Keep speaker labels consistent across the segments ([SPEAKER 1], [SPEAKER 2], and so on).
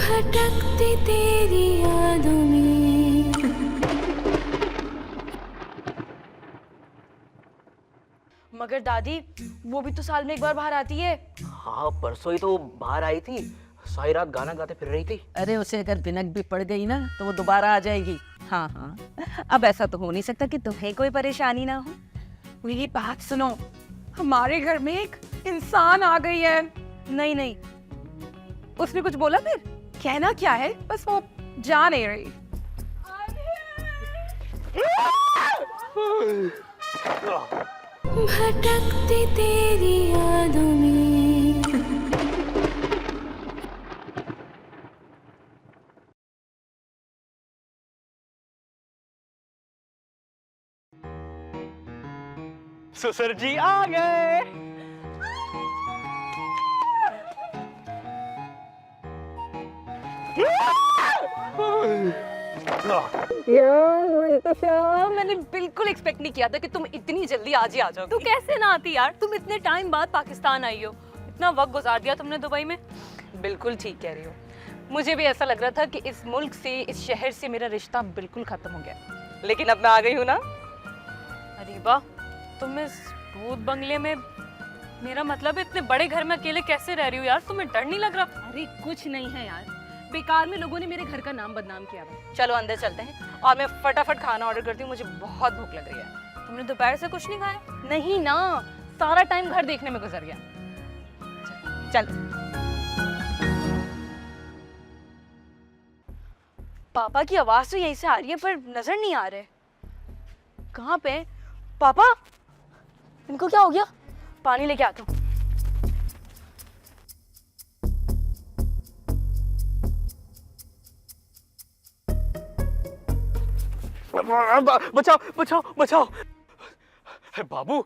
[SPEAKER 1] भटकती तेरी यादों में।
[SPEAKER 2] मगर दादी, वो भी तो साल में एक बार बाहर आती है।
[SPEAKER 3] हाँ, परसों ही तो बाहर आई थी, सारी रात गाना गाते फिर रही थी।
[SPEAKER 4] अरे उसे अगर भिनक भी पड़ गई ना तो वो दोबारा आ जाएगी। हाँ हाँ, अब ऐसा तो हो नहीं सकता कि तुम्हें कोई परेशानी ना हो।
[SPEAKER 5] मेरी बात सुनो, हमारे घर में एक इंसान आ गई है।
[SPEAKER 2] नहीं नहीं,
[SPEAKER 5] उसने कुछ बोला फिर? कहना क्या है, बस वो जा नहीं रही।
[SPEAKER 1] भटकती तेरी यादों में।
[SPEAKER 3] ससुर जी आ गए।
[SPEAKER 2] यार मैंने बिल्कुल एक्सपेक्ट नहीं किया था कि तुम इतनी जल्दी आज ही आ जाओगी।
[SPEAKER 6] तू कैसे ना आती यार, तुम इतने टाइम बाद पाकिस्तान आई हो, इतना वक्त गुजार दिया तुमने दुबई में।
[SPEAKER 2] बिल्कुल ठीक कह रही हो, मुझे भी ऐसा लग रहा था कि इस मुल्क से, इस शहर से मेरा रिश्ता बिल्कुल खत्म हो गया, लेकिन अब मैं आ गई हूँ ना।
[SPEAKER 6] अरीबा, तुम इस भूत बंगले में, मेरा मतलब इतने बड़े घर में अकेले कैसे रह रही हो यार, तुम्हें डर नहीं लग रहा?
[SPEAKER 2] अरे कुछ नहीं है यार, बेकार में लोगों ने मेरे घर का नाम बदनाम किया है। चलो अंदर चलते हैं और मैं फटाफट खाना ऑर्डर करती हूँ, मुझे बहुत भूख लग रही है।
[SPEAKER 6] तुमने दोपहर से कुछ नहीं खाया?
[SPEAKER 2] नहीं ना, सारा टाइम घर देखने में गुजर गया। चल पापा की आवाज तो यहीं से आ रही है पर नजर नहीं आ रहे। कहाँ पे पापा? इनको क्या हो गया? पानी लेके आता हूँ।
[SPEAKER 3] बचाओ बचाओ बचाओ। बाबू,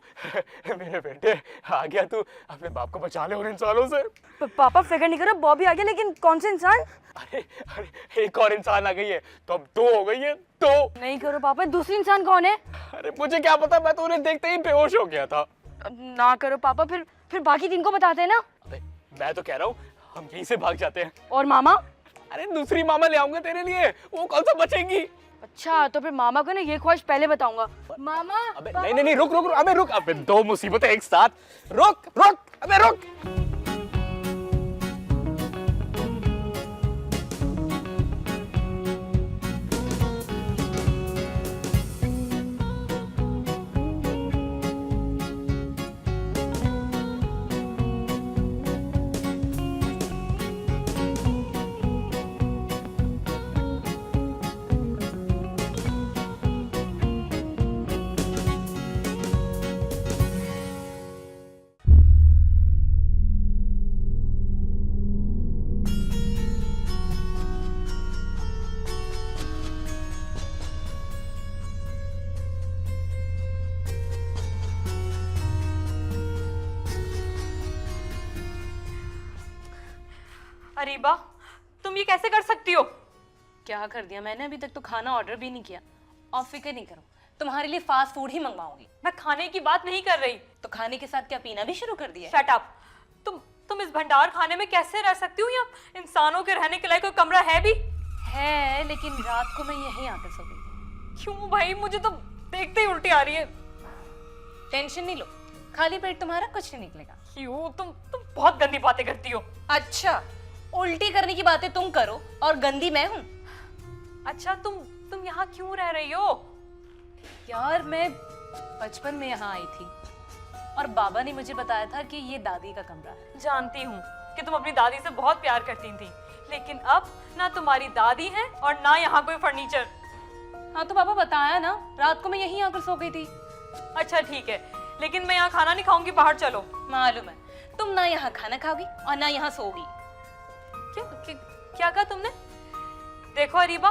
[SPEAKER 3] मेरे बेटे, आ गया तू? अपने बाप को बचा ले उन इंसानों से।
[SPEAKER 2] पापा फिक्र नहीं करो, बॉबी आ गया, लेकिन कौन से इंसान?
[SPEAKER 3] अरे अरे, एक और इंसान आ गई है तो अब दो हो गई है। दो
[SPEAKER 2] नहीं करो पापा, दूसरी इंसान कौन है?
[SPEAKER 3] अरे मुझे क्या पता, मैं तो उन्हें देखते ही बेहोश हो गया था।
[SPEAKER 2] ना करो पापा, फिर बाकी तीन को बताते हैं ना।
[SPEAKER 3] अबे मैं तो कह रहा हूँ हम यहीं से भाग जाते हैं।
[SPEAKER 2] और मामा?
[SPEAKER 3] अरे दूसरी मामा ले आऊंगा तेरे लिए, वो कौन सा बचेंगी।
[SPEAKER 2] अच्छा तो फिर मामा को ना ये ख्वाहिश पहले बताऊंगा। मामा
[SPEAKER 3] अबे नहीं नहीं, रुक रुक रुक, अबे रुक, अबे दो मुसीबतें एक साथ। रुक रुक, अबे रुक।
[SPEAKER 6] अरीबा, तुम ये कैसे कर सकती हो?
[SPEAKER 2] क्या कर दिया मैंने? अभी तक तो खाना ऑर्डर भी नहीं किया। और फिक्र नहीं करो, तुम्हारे लिए फास्ट फूड ही मंगवाऊंगी।
[SPEAKER 6] मैं खाने की बात नहीं कर रही।
[SPEAKER 2] तो खाने के साथ क्या पीना भी शुरू कर दिया?
[SPEAKER 6] Shut up. तुम इस भंडार खाने में कैसे रह सकती हो? यहाँ इंसानों के रहने के लिए कोई कमरा है भी?
[SPEAKER 2] है, लेकिन रात को मैं यहीं आकर सो गई थी।
[SPEAKER 6] क्यों भाई, मुझे तो देखते ही उल्टी आ रही है।
[SPEAKER 2] टेंशन नहीं लो, खाली पेट तुम्हारा कुछ नहीं निकलेगा।
[SPEAKER 6] क्यों? तुम बहुत गंदी बातें करती हो।
[SPEAKER 2] अच्छा, उल्टी करने की बातें तुम करो और गंदी मैं हूँ?
[SPEAKER 6] अच्छा, तुम यहाँ क्यों रह रही हो?
[SPEAKER 2] यार मैं बचपन में यहाँ आई थी और बाबा ने मुझे बताया था कि ये दादी का कमरा है।
[SPEAKER 6] जानती हूँ कि तुम अपनी दादी से बहुत प्यार करती थी, लेकिन अब ना तुम्हारी दादी है और ना यहाँ कोई फर्नीचर।
[SPEAKER 2] हाँ तो पापा बताया ना, रात को मैं यहीं आकर सो गई थी।
[SPEAKER 6] अच्छा ठीक है, लेकिन मैं यहाँ खाना नहीं खाऊंगी, बाहर चलो।
[SPEAKER 2] मालूम है, तुम ना यहाँ खाना खाओगी और ना यहाँ सोगी।
[SPEAKER 6] क्या कहा तुमने? देखो अरीबा,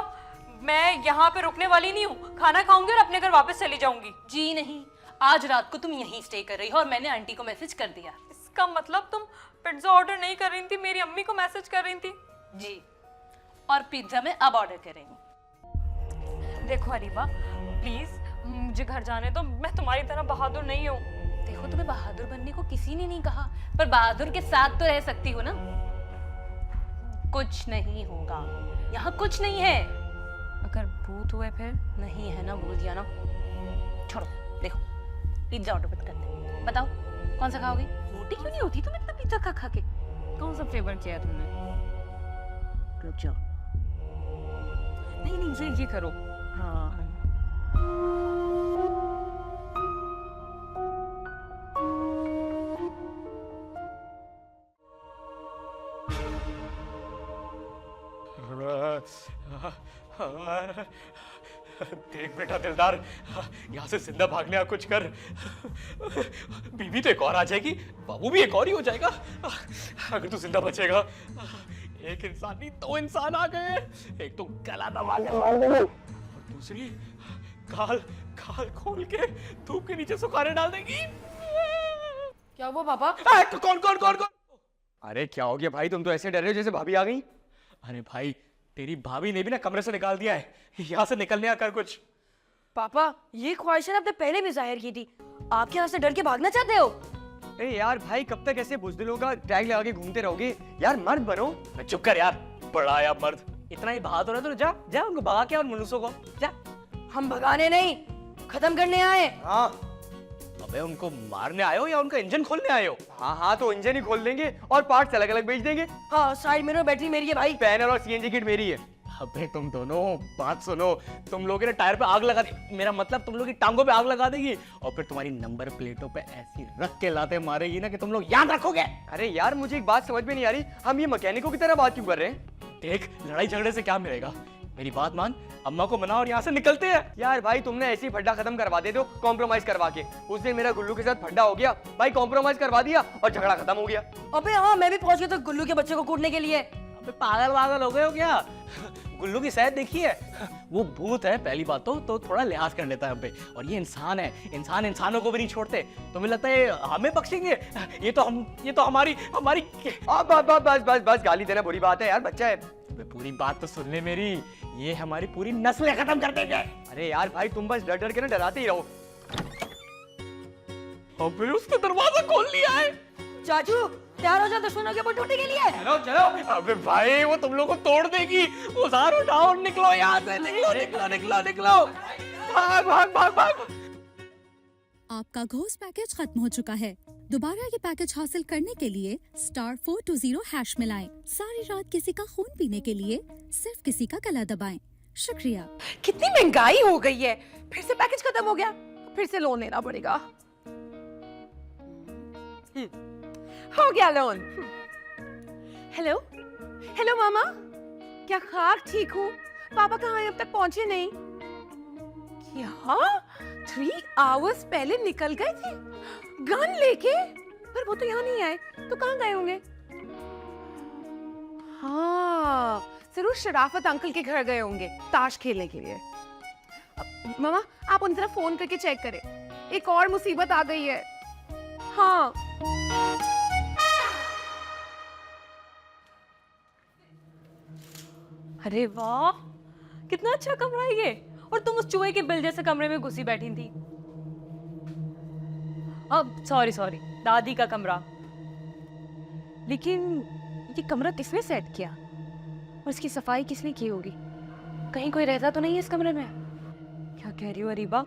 [SPEAKER 6] मैं यहाँ पे रुकने वाली नहीं हूँ, खाना खाऊंगी और अपने घर वापस चली जाऊंगी।
[SPEAKER 2] जी नहीं, आज रात को तुम यहीं स्टे कर रही हो और मैंने आंटी को मैसेज कर दिया।
[SPEAKER 6] इसका मतलब तुम पिज्जा ऑर्डर नहीं कर रही थी, मेरी अम्मी को मैसेज कर रही थी?
[SPEAKER 2] जी, और पिज्जा मैं अब ऑर्डर करेंगी।
[SPEAKER 6] देखो अरीबा, प्लीज मुझे घर जाने दो, मैं तुम्हारी तरह बहादुर नहीं हूँ।
[SPEAKER 2] देखो तुम्हें बहादुर बनने को किसी ने नहीं कहा, पर बहादुर के साथ तो रह सकती हो ना। कुछ नहीं होगा, यहाँ कुछ नहीं है। अगर भूत हुए फिर? नहीं है ना, बोल दिया ना। छोड़ो, देखो पिज्जा ऑर्डर करते हैं। बताओ कौन सा खाओगे? मोटी क्यों नहीं होती तुम इतना पिज्जा खा खा के?
[SPEAKER 6] कौन सा फ्लेवर किया है तुमने?
[SPEAKER 2] रुक जाओ।
[SPEAKER 6] नहीं नहीं, ये करो।
[SPEAKER 2] हाँ
[SPEAKER 3] देख बेटा दिलदार, यहाँ से जिंदा भागने का कुछ कर। बीवी तो एक और आ जाएगी, बाबू भी एक और ही हो जाएगा। अगर तू जिंदा बचेगा। एक इंसान नहीं, दो इंसान आ गए। एक तो गला दबा के मार देंगे और दूसरी खाल खाल खोल के धूप के नीचे सुखाने डाल देंगी।
[SPEAKER 2] क्या हुआ पापा?
[SPEAKER 3] कौन कौन कौन कौन? अरे क्या हो गया भाई, तुम तो ऐसे डर रहे हो जैसे भाभी आ गई। अरे भाई तेरी भाभी ने भी ना कमरे से निकाल दिया है, यहाँ से निकलने का कर कुछ।
[SPEAKER 2] पापा ये ख्वाहिशें आपने पहले भी जाहिर की थी, आप यहाँ से डर के भागना चाहते हो?
[SPEAKER 3] अरे यार भाई कब तक ऐसे बुज़दिलों का टैग लगा के घूमते रहोगे? यार मर्द बनो। चुप कर यार, बड़ा यार मर्द। इतना ही बहादुर है तो जा जा उनको भगा के और मनुष्यों को जा।
[SPEAKER 2] हम भगाने नहीं, खत्म करने आए।
[SPEAKER 3] हाँ अबे उनको मारने आए हो या उनका इंजन खोलने आए हो? हाँ हाँ तो इंजन ही खोल देंगे और पार्ट्स अलग अलग बेच देंगे।
[SPEAKER 2] हाँ साइड मिरर बैटरी मेरी है भाई।
[SPEAKER 3] पैनल और सीएनजी किट मेरी है। अबे तुम दोनों बात सुनो, तुम लोग ना टायर पे आग लगा दी, मेरा मतलब तुम लोग की टांगों पे आग लगा देगी और फिर तुम्हारी नंबर प्लेटों पे ऐसी रख के लाते मारेगी ना कि तुम लोग याद रखोगे। अरे यार मुझे एक बात समझ में नहीं आ रही, हम ये मैकेनिकों की तरह बात क्यों कर रहे हैं? देख लड़ाई झगड़े से क्या मिलेगा, मेरी बात मान, अम्मा को मना और यहाँ से निकलते हैं। यार भाई तुमने ऐसे ही फड्डा खत्म करवा दे दो कॉम्प्रोमाइज करवा के। उस दिन मेरा गुल्लू के साथ फड्डा हो गया भाई, कॉम्प्रोमाइज करवा दिया और झगड़ा खत्म हो गया।
[SPEAKER 2] अबे हाँ मैं भी पहुंच गया तो गुल्लू के बच्चे को कूटने के लिए।
[SPEAKER 3] अबे पागल वागल हो गए हो क्या? गुल्लू की शायद देखी है, वो भूत है पहली बात तो थोड़ा लिहाज कर लेता है हम पे, और ये इंसान है, इंसान इंसानों को भी नहीं छोड़ते। तुम्हें लगता है हमें बख्शेंगे? ये तो हमारी बस गाली देना बुरी बात है यार, बच्चा है। पूरी बात तो सुन ले मेरी, ये हमारी पूरी नस्लें खत्म कर देंगे। अरे यार भाई तुम बस डर डर के ना डराते ही रहो। अबे उसने दरवाजा खोल लिया है।
[SPEAKER 2] चाचू तैयार हो जाओ दुश्मनों के ऊपर टूटने के लिए।
[SPEAKER 3] चलो चलो। अबे भाई वो तुम लोग को तोड़ देगी, उधार उठाओ और निकलो यहाँ से, निकलो निकलो निकलो निकलो, भाग भाग भाग भाग।
[SPEAKER 7] आपका घोस्ट पैकेज खत्म हो चुका है। दोबारा ये पैकेज हासिल करने के लिए *420# मिलाएं। सारी रात किसी का खून पीने के लिए सिर्फ किसी का गला दबाएं। शुक्रिया।
[SPEAKER 5] कितनी महंगाई हो गई है, फिर से पैकेज खत्म हो गया, फिर से लोन लेना पड़ेगा। हो गया लोन। हेलो हेलो मामा, क्या खाक ठीक हूँ? पापा कहाँ हैं? अब तक पहुँचे नहीं। क्या 3 आवर्स पहले निकल गए थे गन लेके? पर वो तो यहाँ नहीं आए, तो कहाँ गए होंगे? हाँ जरूर शराफत अंकल के घर गए होंगे ताश खेलने के लिए। मामा आप उन तरफ फोन करके चेक करें, एक और मुसीबत आ गई है। हाँ
[SPEAKER 6] अरे वाह, कितना अच्छा कमरा है ये, और तुम उस चूहे के बिल जैसे कमरे में घुसी बैठी थी। अब सॉरी दादी का कमरा। लेकिन ये कमरा किसने सेट किया और इसकी सफाई किसने की होगी? कहीं कोई रहता तो नहीं है इस कमरे में? क्या कह रही हो अरीबा,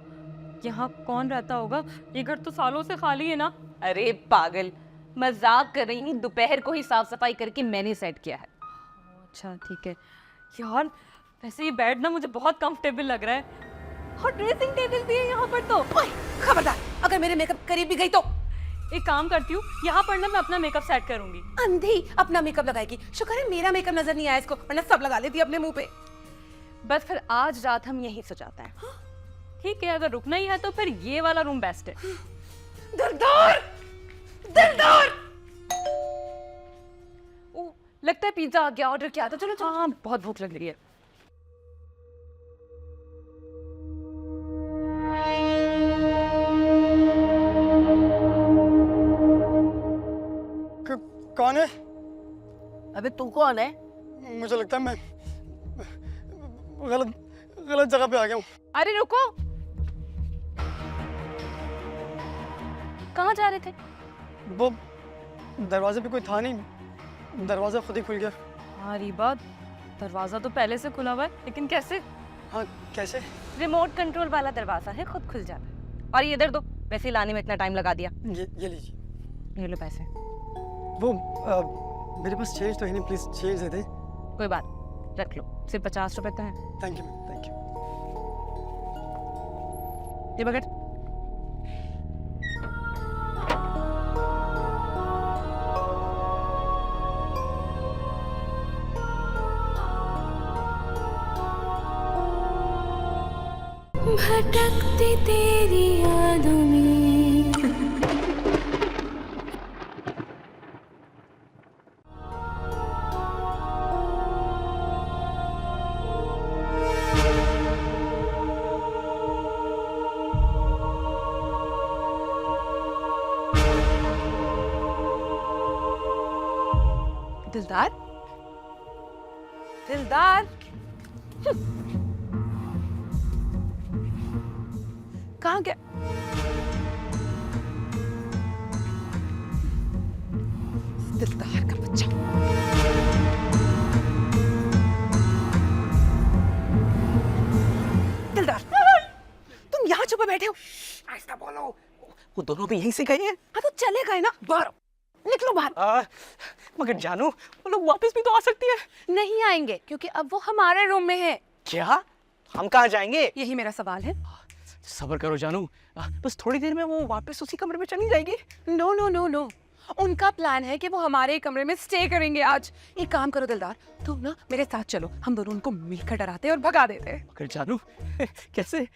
[SPEAKER 6] यहाँ कौन रहता होगा? ये घर तो सालों से खाली है ना।
[SPEAKER 4] अरे पागल, मजाक कर रही हूँ, दोपहर को ही साफ सफाई करके मैंने सेट किया है।
[SPEAKER 6] अच्छा ठीक है यार, वैसे ये बेड ना मुझे बहुत कंफर्टेबल लग रहा है, और ड्रेसिंग टेबल भी है यहाँ पर। तो
[SPEAKER 5] खबरदार, अगर मेरे मेकअप करीब भी गई तो
[SPEAKER 6] एक काम करती हूँ, यहाँ पर ना मैं अपना मेकअप सेट करूंगी।
[SPEAKER 5] अंधी अपना मेकअप लगाएगी। शुक्र है मेरा मेकअप नजर नहीं आया इसको, वरना सब लगा लेती अपने मुंह पे।
[SPEAKER 6] बस फिर आज रात हम यहीं सो जाते हैं। ठीक है, अगर रुकना ही है तो फिर ये वाला रूम बेस्ट है।
[SPEAKER 5] दिलदार दिलदार,
[SPEAKER 6] ओ लगता है पिज्जा आ गया, ऑर्डर किया था। चलो हाँ, बहुत भूख लग रही है।
[SPEAKER 8] कौन है?
[SPEAKER 2] अबे तू कौन है?
[SPEAKER 8] मुझे लगता है मैं गलत जगह पे आ गया हूँ।
[SPEAKER 5] अरे रुको,
[SPEAKER 2] कहाँ जा रहे थे?
[SPEAKER 8] वो दरवाजे पे कोई था नहीं, दरवाजा खुद ही खुल गया।
[SPEAKER 6] हाँ रीबा, दरवाजा तो पहले से खुला हुआ है, लेकिन कैसे?
[SPEAKER 8] हाँ कैसे?
[SPEAKER 4] रिमोट कंट्रोल वाला दरवाजा है, खुद खुल जाता है। और ये इधर दो, वैसे ही लाने में इतना टाइम लगा दिया।
[SPEAKER 8] ये लीजिए।
[SPEAKER 4] ये लो पैसे।
[SPEAKER 8] वो मेरे पास चेंज तो है नहीं, प्लीज चेंज दे दे।
[SPEAKER 4] कोई बात, रख लो, सिर्फ 50 रुपए तो है।
[SPEAKER 8] Thank you ma'am, thank you.
[SPEAKER 4] ये बकेट।
[SPEAKER 1] भटकती तेरी यादों में
[SPEAKER 5] दिलदार, दिलदार, कहाँ गया? दिलदार का बच्चा। दिलदार, तुम यहाँ छुपे बैठे हो?
[SPEAKER 3] ऐसा बोलो, वो दोनों भी यहीं से गए हैं।
[SPEAKER 5] हाँ तो चले गए ना, बाहर निकलो बाहर।
[SPEAKER 3] मगर जानू, वो लोग वापस भी तो आ सकती है।
[SPEAKER 5] नहीं आएंगे क्योंकि अब वो हमारे रूम में है।
[SPEAKER 3] क्या? हम कहाँ जाएंगे?
[SPEAKER 5] यही मेरा सवाल है।
[SPEAKER 3] सब्र करो जानू, बस थोड़ी देर में वो वापस उसी कमरे में चली जाएगी।
[SPEAKER 5] नो नो नो नो, उनका प्लान है कि वो हमारे कमरे में स्टे करेंगे आज। एक काम करो दिलदार, तुम ना मेरे साथ चलो, हम दोनों उनको मिलकर डराते और भगा देते।
[SPEAKER 3] मगर जानू, कैसे?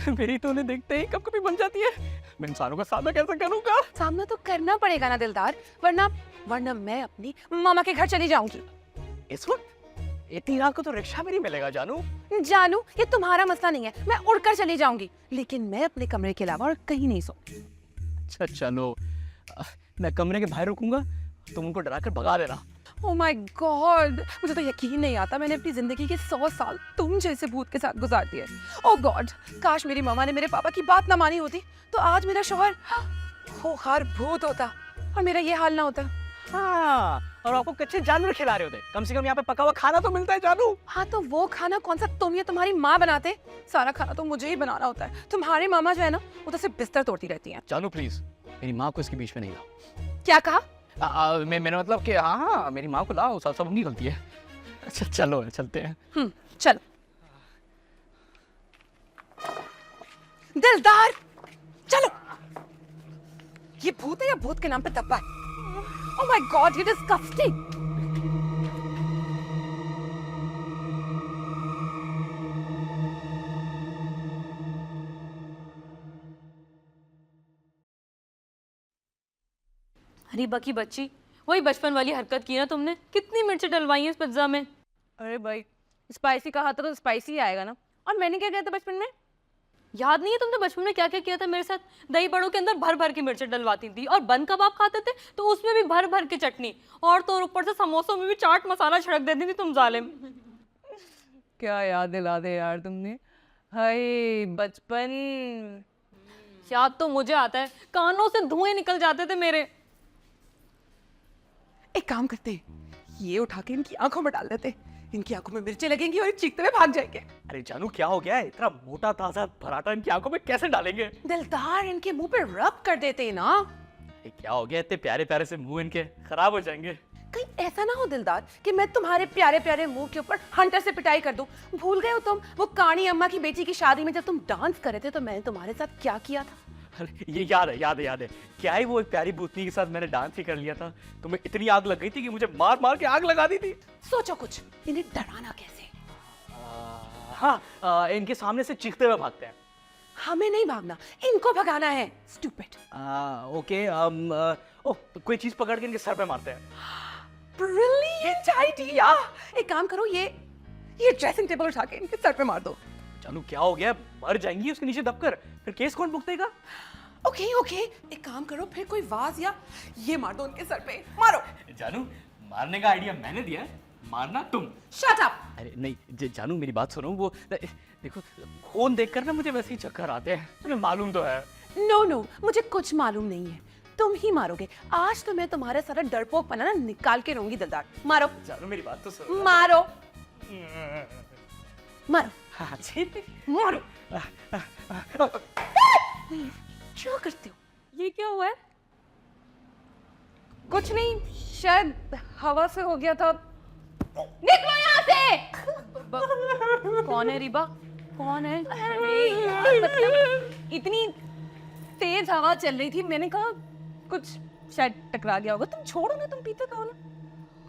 [SPEAKER 3] मेरी तो उन्हें देखते ही कब कभी बन जाती है। मैं इंसानों का सामना कैसे करूंगा?
[SPEAKER 5] सामना तो करना पड़ेगा ना दिलदार, वरना मैं अपनी मामा के घर चली जाऊंगी।
[SPEAKER 3] इस वक्त इतनी रात को तो रिक्शा भी नहीं मिलेगा जानू।
[SPEAKER 5] जानू, ये तुम्हारा मसला नहीं है, मैं उड़कर चली जाऊंगी, लेकिन मैं अपने कमरे के अलावा और कहीं नहीं सो।
[SPEAKER 3] अच्छा चलो, मैं कमरे के बाहर रुकूंगा, तुम उनको डराकर भगा देना।
[SPEAKER 5] ओह माय गॉड, मुझे तो यकीन नहीं आता मैंने अपनी जिंदगी के 100 साल तुम जैसे भूत के साथ गुजार दिए। ओह गॉड, काश मेरी मामा ने मेरे पापा की बात ना मानी होती तो आज मेरा शौहर होखार भूत होता और मेरा ये हाल ना होता।
[SPEAKER 3] हाँ, और आपको कच्चे जानवर खिला रहे होते, कम से कम यहाँ पे पका हुआ खाना तो मिलता है जानू।
[SPEAKER 5] हाँ तो वो खाना कौन सा तुम या तुम्हारी माँ बनाते? सारा खाना तो मुझे ही बनाना होता है। तुम्हारे मामा जो है ना, वो तो सिर्फ बिस्तर तोड़ती रहती हैं।
[SPEAKER 3] जानू प्लीज, मेरी माँ को इसके बीच में नहीं लाओ।
[SPEAKER 5] क्या कहा?
[SPEAKER 3] मेरा मतलब कि हाँ, मेरी माँ को लाओ, सब उनकी गलती है। अच्छा चलो, चलते हैं।
[SPEAKER 5] चलो। दिलदार, चलो। ये भूत है या भूत के नाम पे धब्बा है? Oh my God, you're disgusting.
[SPEAKER 6] Reeba की बच्ची, वही बचपन वाली हरकत की ना तुमने। कितनी मिर्चें डलवाई हैं इस पिज्जा में।
[SPEAKER 4] अरे भाई, स्पाइसी कहा था तो स्पाइसी आएगा ना। और मैंने क्या किया था बचपन में?
[SPEAKER 6] याद नहीं है तुमने बचपन में क्या क्या किया था मेरे साथ? दही बड़ों के अंदर भर भर के मिर्चें डलवाती थी, और बन कबाब खाते थे तो उसमें भी भर भर के चटनी, और तो ऊपर से समोसों में भी चाट मसाला छिड़क देती थी तुम जालिम।
[SPEAKER 4] क्या याद दिला दे यार तुमने। हाय बचपन।
[SPEAKER 6] याद तो मुझे आता है, कानों से धुएं निकल जाते थे मेरे।
[SPEAKER 5] एक काम करते हैं, ये उठा के इनकी आंखों में डाल देते, इनकी आंखों में मिर्चें लगेंगी और ये चीखते हुए भाग जाएंगे।
[SPEAKER 3] अरे जानू क्या हो गया है? इतना मोटा ताजा पराठा इनकी आंखों में कैसे डालेंगे?
[SPEAKER 5] दिलदार, इनके मुंह पे रब कर देते हैं ना।
[SPEAKER 3] ये क्या हो गया? इतने प्यारे प्यारे से मुंह इनके खराब हो जाएंगे।
[SPEAKER 5] कहीं ऐसा ना हो दिलदार कि मैं तुम्हारे प्यारे प्यारे मुंह के ऊपर हंटर से पिटाई कर दूं। भूल गए हो तुम वो कानी अम्मा की बेटी की शादी में जब तुम डांस कर रहे थे तो मैंने तुम्हारे साथ क्या किया था?
[SPEAKER 3] अरे ये याद है। क्या ही वो एक प्यारी भूतनी के साथ मैंने डांस ही कर लिया था। तुम्हें इतनी आग लग गई थी कि मुझे मार मार के आग लगा दी थी।
[SPEAKER 5] सोचो कुछ, इन्हें डराना कैसे?
[SPEAKER 3] हाँ, इनके सामने से चीखते हुए भागते हैं।
[SPEAKER 5] हमें नहीं भागना, इनको भगाना है। स्टूपिड।
[SPEAKER 3] ओके, कोई चीज पकड़ के इनके सर पे मारते हैं।
[SPEAKER 5] Brilliant idea. एक काम करो, ये ड्रेसिंग टेबल उठा के इनके सर पे मार दो।
[SPEAKER 3] जानू क्या हो गया? मर जाएंगी उसके नीचे दबकर, फिर केस कौन भुगतेगा?
[SPEAKER 5] ओके, एक काम करो, फिर कोई वाज या ये मार दो उनके सर पे। मारो।
[SPEAKER 3] जानू, मारने का आइडिया मैंने दिया है, मारना तुम।
[SPEAKER 5] Shut up.
[SPEAKER 3] अरे नहीं जानू, मेरी बात सुनो। वो देखो, खून देखकर ना मुझे वैसे ही चक्कर आते हैं, तुम्हें मालूम तो है।
[SPEAKER 5] नो, मुझे कुछ मालूम नहीं है। तुम ही मारोगे। आज तो मैं तुम्हारा सारा डरपोकपना ना निकाल के रहूंगी दिलदार। मारो
[SPEAKER 3] चलो मेरी बात तो सुनो।
[SPEAKER 5] मारो मारो
[SPEAKER 3] हाँ जी।
[SPEAKER 5] मारो। क्या करते हो?
[SPEAKER 6] ये क्या हुआ है? कुछ नहीं, शायद हवा से हो गया था।
[SPEAKER 2] निकलो यहाँ से।
[SPEAKER 6] कौन है रीबा? कौन है? अरे यार, मतलब इतनी तेज हवा चल रही थी, मैंने कहा कुछ शायद टकरा गया होगा। तुम छोड़ो ना, तुम पीते कहो ना।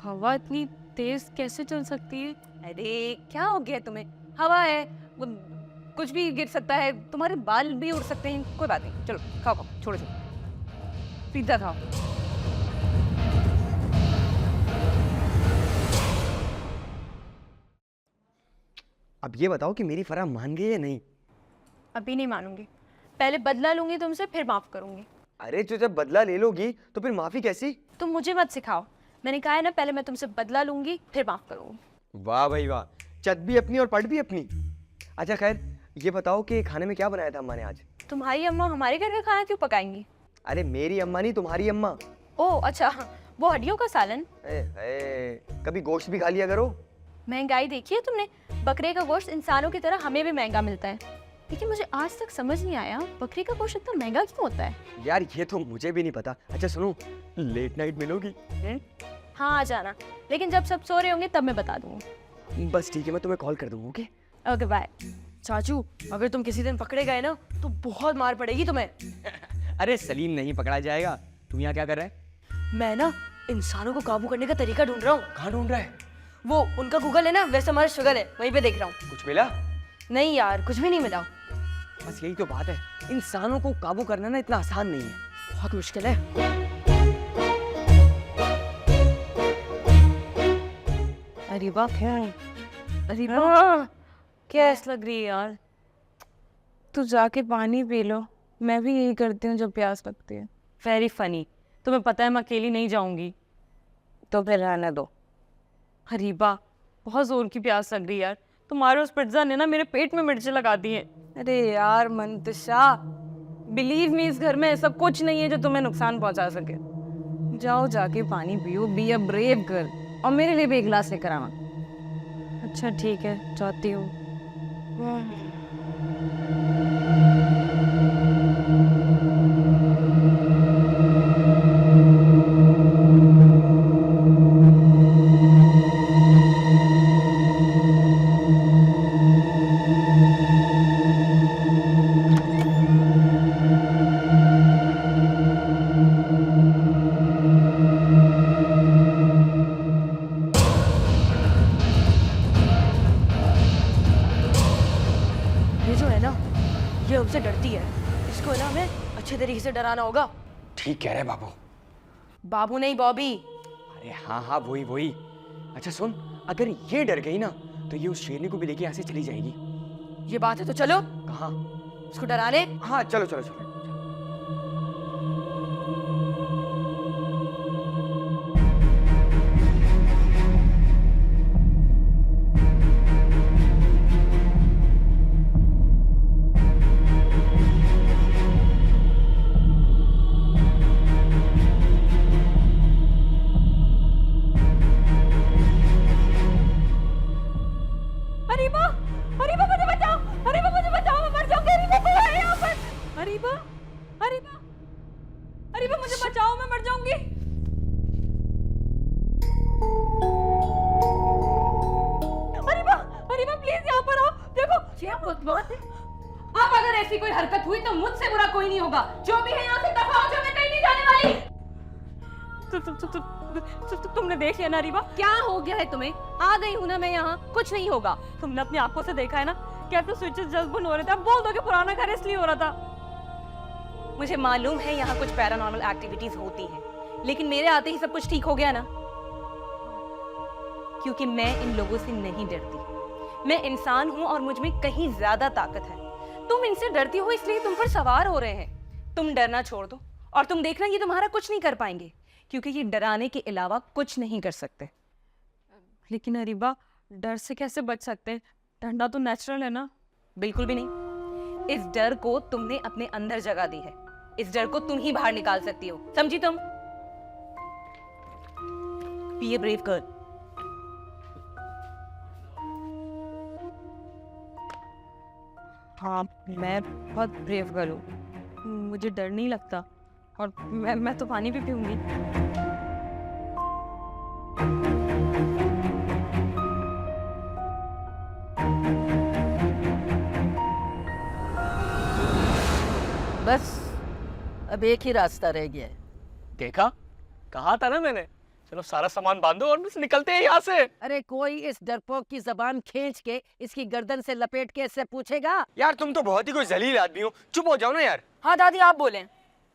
[SPEAKER 6] हवा इतनी तेज कैसे चल सकती है? अरे क्या हो गया तुम्हें? हवा है, वो कुछ भी गिर सकता है, तुम्हारे बाल भी उड़ सकते हैं। कोई बात नहीं, चलो खाओ खाओ, छोड़ो छोड़ो, पिज्जा खाओ।
[SPEAKER 8] अब ये बताओ कि मेरी फराह मान गई या नहीं?
[SPEAKER 6] अभी नहीं मानूंगी, पहले बदला लूंगी तुमसे, फिर माफ करूंगी।
[SPEAKER 8] अरे तो जब बदला ले लोगी तो फिर माफी कैसी?
[SPEAKER 6] तुम मुझे मत सिखाओ, मैंने कहा है ना, पहले मैं तुमसे बदला लूंगी फिर माफ करूंगी।
[SPEAKER 8] वाह भाई वाह, चट भी अपनी और पट भी अपनी। अच्छा खैर, ये बताओ कि खाने में क्या बनाया था अम्मा ने आज?
[SPEAKER 6] तुम्हारी अम्मा हमारे घर का खाना क्यों पकाएंगी?
[SPEAKER 8] अरे मेरी अम्मा नहीं, तुम्हारी अम्मा।
[SPEAKER 6] ओह अच्छा, वो हड्डियों का सालन।
[SPEAKER 8] कभी गोश्त भी खा लिया करो।
[SPEAKER 6] महंगाई देखी है तुमने? बकरे का गोश्त इंसानों की तरह हमें भी महंगा मिलता है, लेकिन मुझे आज तक समझ नहीं आया बकरी का गोश्त इतना महंगा क्यों होता है।
[SPEAKER 8] यार ये तो मुझे भी नहीं पता। अच्छा सुनो, लेट नाइट मिलोगी?
[SPEAKER 6] हाँ आ जाना, लेकिन जब सब सो रहे होंगे तब मैं बता दूंगी।
[SPEAKER 8] बस ठीक है, मैं तुम्हें कॉल कर दूंगा। Okay
[SPEAKER 6] okay bye.
[SPEAKER 5] चाचू, अगर तुम किसी दिन पकड़े गए ना तो बहुत मार पड़ेगी तुम्हें।
[SPEAKER 3] अरे सलीम नहीं पकड़ा जाएगा। तुम यहाँ क्या कर रहे हैं?
[SPEAKER 5] मैं ना इंसानों को काबू करने का तरीका ढूंढ रहा हूँ।
[SPEAKER 3] कहाँ ढूंढ रहा है?
[SPEAKER 5] वो उनका गूगल है ना, वैसे हमारा शुगर है, वहीं पे देख रहा हूँ।
[SPEAKER 3] कुछ मिला?
[SPEAKER 5] नहीं यार, कुछ भी नहीं मिला।
[SPEAKER 3] बस यही तो बात है, इंसानों को काबू करना ना इतना आसान नहीं है,
[SPEAKER 5] बहुत मुश्किल है।
[SPEAKER 6] अरीबा क्या है? अरीबा कैस लग रही है यार? तू जाके पानी पी लो, मैं भी यही करती हूँ जब प्यास लगती है। वेरी फनी, तुम्हें पता है मैं अकेली नहीं जाऊंगी। तो फिर रहने दो। अरीबा बहुत जोर की प्यास लग रही है यार, तुम्हारे उस पिज्जा ने ना मेरे पेट में मिर्ची लगा दी है। अरे यार मंतशा, बिलीव मी, इस घर में ऐसा कुछ नहीं है जो तुम्हें नुकसान पहुंचा सके। जाओ जाके पानी पियो, बी अ ब्रेव गर्ल, और मेरे लिए भी एक गिलास लेकर आना। अच्छा ठीक है, जाती हूँ।
[SPEAKER 5] ये जो है ना, ये हमसे डरती है, इसको ना हमें अच्छे तरीके से डराना होगा।
[SPEAKER 3] ठीक कह रहे बाबू।
[SPEAKER 5] बाबू नहीं, बॉबी।
[SPEAKER 3] अरे हाँ हाँ वही वही। अच्छा सुन, अगर ये डर गई ना तो ये उस शेरनी को भी लेके यहाँ से चली जाएगी।
[SPEAKER 5] ये बात है तो चलो
[SPEAKER 3] कहाँ?
[SPEAKER 5] उसको डराने।
[SPEAKER 3] हाँ चलो चलो चलो।
[SPEAKER 6] अरीबा, अरीबा मुझे बचाओ, अरीबा मुझे बचाओ, मैं मर जाऊंगी। अरीबा कोई है यहाँ पर? अरीबा, अरीबा, अरीबा मुझे बचाओ, मैं मर जाऊंगी। अरीबा, अरीबा प्लीज यहाँ पर आओ। देखो
[SPEAKER 2] क्या बात है? अब अगर ऐसी कोई हरकत हुई तो मुझसे बुरा कोई नहीं होगा। जो भी है यहाँ से दफा हो जाओ, मैं कहीं नहीं जाने वाली।
[SPEAKER 6] तुमने देख लिया ना अरीबा?
[SPEAKER 2] क्या हो गया है तुम्हें?
[SPEAKER 6] आ गई हूँ ना मैं यहाँ, कुछ नहीं होगा। तुमने अपनी आंखों से देखा है ना, कैसे स्विचेस जल्द बंद हो रहे थे। अब बोल दो कि पुराना घर इसलिए हो रहा था।
[SPEAKER 2] मुझे मालूम है यहाँ कुछ पैरानॉर्मल एक्टिविटीज होती हैं, लेकिन मेरे आते ही सब कुछ ठीक हो गया ना, क्योंकि मैं इन लोगों से नहीं डरती। मैं इंसान हूँ और मुझ में कहीं ज्यादा ताकत है। तुम इनसे डरती हो इसलिए तुम पर सवार हो रहे हैं। तुम डरना छोड़ दो और तुम देखना ये तुम्हारा कुछ नहीं कर पाएंगे, क्योंकि ये डराने के अलावा कुछ नहीं कर सकते।
[SPEAKER 6] लेकिन अरीबा डर से कैसे बच सकते हैं? डरना तो नेचुरल है ना।
[SPEAKER 2] बिल्कुल भी नहीं। इस डर को तुमने अपने अंदर जगा दी है इस डर को तुम ही बाहर निकाल सकती हो, समझी तुम?
[SPEAKER 4] Be a brave girl.
[SPEAKER 6] हाँ, मैं बहुत ब्रेव गर्ल हूँ, मुझे डर नहीं लगता, और मैं तो पानी भी पीऊंगी।
[SPEAKER 4] बस अब एक ही रास्ता रह गया है।
[SPEAKER 3] देखा, कहा था ना मैंने। चलो सारा सामान बांधो और बस निकलते हैं यहाँ से।
[SPEAKER 4] अरे कोई इस डरपोक की जबान खींच के इसकी गर्दन से लपेट के इससे पूछेगा?
[SPEAKER 8] यार तुम तो बहुत ही कोई जलील आदमी हो, चुप हो जाओ ना यार।
[SPEAKER 2] हाँ दादी आप बोलें।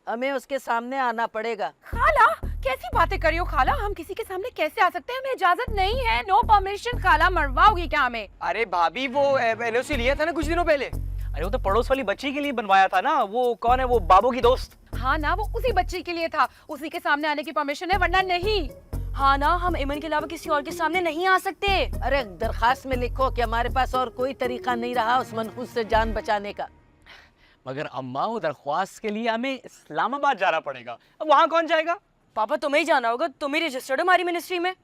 [SPEAKER 4] हमें उसके सामने आना पड़ेगा।
[SPEAKER 5] खाला कैसी बातें कर रही हो खाला, हम किसी के सामने कैसे आ सकते हैं? हमें इजाजत नहीं है, नो परमिशन। खाला मरवाओगी क्या हमें?
[SPEAKER 8] अरे भाभी वो एनओसी लिया था ना कुछ दिनों पहले।
[SPEAKER 3] अरे वो तो पड़ोस वाली बच्ची के लिए बनवाया था ना। वो कौन है, वो बाबू की दोस्त?
[SPEAKER 5] हाँ ना, वो उसी बच्चे के लिए था, उसी के सामने आने की परमिशन है, वरना नहीं।
[SPEAKER 2] हाँ ना, हम इमन के अलावा किसी और के सामने नहीं आ सकते।
[SPEAKER 4] अरे दरखास्त में लिखो कि हमारे पास और कोई तरीका नहीं रहा उस मनहूस से जान बचाने का।
[SPEAKER 3] मगर अम्मा, वो दरख्वास्त के लिए हमें इस्लामाबाद जाना पड़ेगा। अब वहाँ कौन जाएगा?
[SPEAKER 2] पापा तुम्हें ही जाना होगा, तुम ही रजिस्टर्ड हो हमारी मिनिस्ट्री में।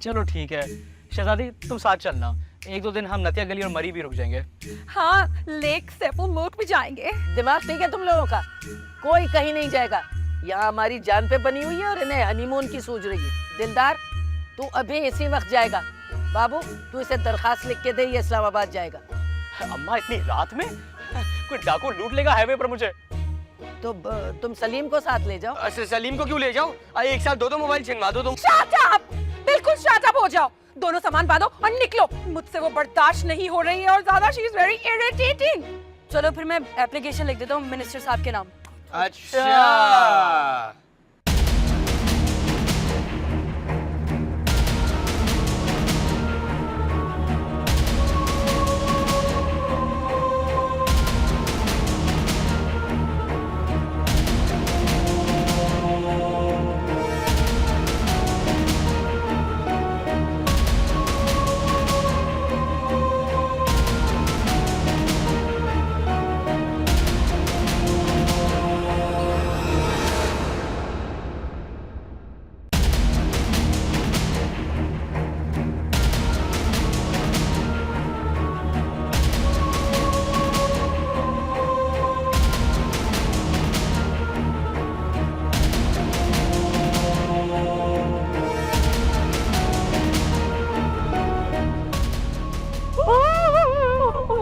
[SPEAKER 3] चलो ठीक है शहजादी, तुम साथ चलना। एक दो दिन हम नतिया गली और मरी भी रुक जाएंगे।
[SPEAKER 5] हाँ, लेक सैफुल मुल्क भी जाएंगे।
[SPEAKER 4] दिमाग ठीक है तुम लोगों का? कोई कहीं नहीं जाएगा, यहाँ हमारी जान पे बनी हुई है और इन्हें हनीमून की सूझ रही है। दिलदार, तू अभी इसी वक्त जाएगा। बाबू, तू इसे दरखास्त लिख के दे, ये इस्लामाबाद जाएगा।
[SPEAKER 3] अम्मा, इतनी रात में कोई डाकू लूट लेगा हाईवे पर मुझे।
[SPEAKER 4] तो तुम सलीम को साथ ले जाओ।
[SPEAKER 8] सलीम को क्यों ले जाओ? एक साथ दो मोबाइल छिनवा दो तुम।
[SPEAKER 5] शट अप, बिल्कुल शट अप हो जाओ। दोनों सामान बांधो और निकलो, मुझसे वो बर्दाश्त नहीं हो रही है और ज्यादा शी इज वेरी इरिटेटिंग।
[SPEAKER 2] चलो फिर मैं एप्लीकेशन लिख देता हूँ मिनिस्टर साहब के नाम।
[SPEAKER 8] अच्छा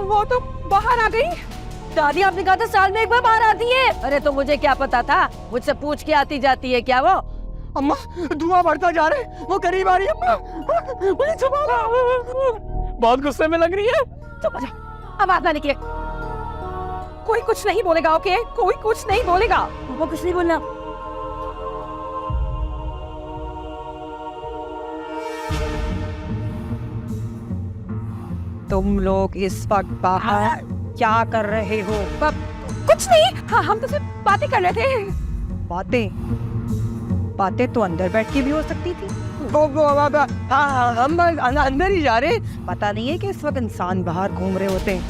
[SPEAKER 5] वो तो बाहर आ गई।
[SPEAKER 4] दादी, आपने कहा था साल में एक बार बाहर आती है। अरे तो मुझे क्या पता था, मुझसे पूछ के आती जाती है क्या वो?
[SPEAKER 8] अम्मा, धुआं बढ़ता जा रहा है, वो करीब आ रही है। अम्मा मुझे छुपा,
[SPEAKER 3] बहुत गुस्से में लग रही है।
[SPEAKER 5] चुप हो जा, आवाज ना निकले। कोई कुछ नहीं बोलेगा, ओके? कोई कुछ नहीं बोलेगा।
[SPEAKER 4] वो कुछ नहीं बोलना।
[SPEAKER 5] तुम लोग इस वक्त बाहर क्या कर रहे हो? कुछ नहीं, हाँ, हम तो सिर्फ बातें कर रहे थे। बातें तो अंदर बैठ के भी हो सकती थी। हाँ, हम अंदर ही जा रहे। पता नहीं है कि इस वक्त इंसान बाहर घूम रहे होते हैं।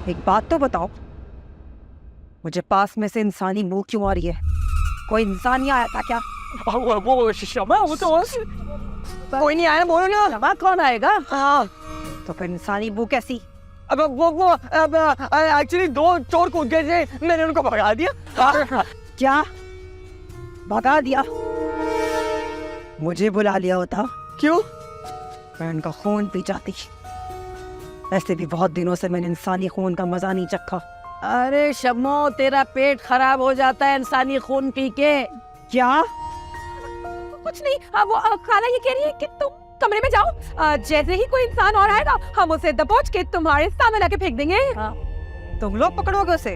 [SPEAKER 5] एक बात तो बताओ, मुझे पास में से इंसानी मुंह क्यों आ रही है? कोई इंसान ही आया था क्या?
[SPEAKER 3] वो शमा, वो तो
[SPEAKER 8] कोई नहीं आया, बोलो ना।
[SPEAKER 4] क्षमा कौन आएगा?
[SPEAKER 8] हाँ,
[SPEAKER 5] तो फिर इंसानी मुंह कैसी?
[SPEAKER 8] अब वो एक्चुअली दो चोर कूद गए थे, मैंने उनको भगा दिया।
[SPEAKER 5] क्या भगा दिया? मुझे बुला लिया होता,
[SPEAKER 8] क्यों?
[SPEAKER 5] मैं उनका खून पी जाती। ऐसे भी बहुत दिनों से मैंने इंसानी खून का मजा नहीं चखा।
[SPEAKER 4] अरे शम्मो, तेरा पेट खराब हो जाता है इंसानी खून पी के।
[SPEAKER 5] क्या? कुछ नहीं। वो खाला ये कह रही है कि तुम कमरे में जाओ, जैसे ही कोई इंसान और आएगा हम उसे दबोच के तुम्हारे सामने लाके फेंक देंगे।
[SPEAKER 4] हाँ।
[SPEAKER 5] तुम लोग पकड़ोगे उसे?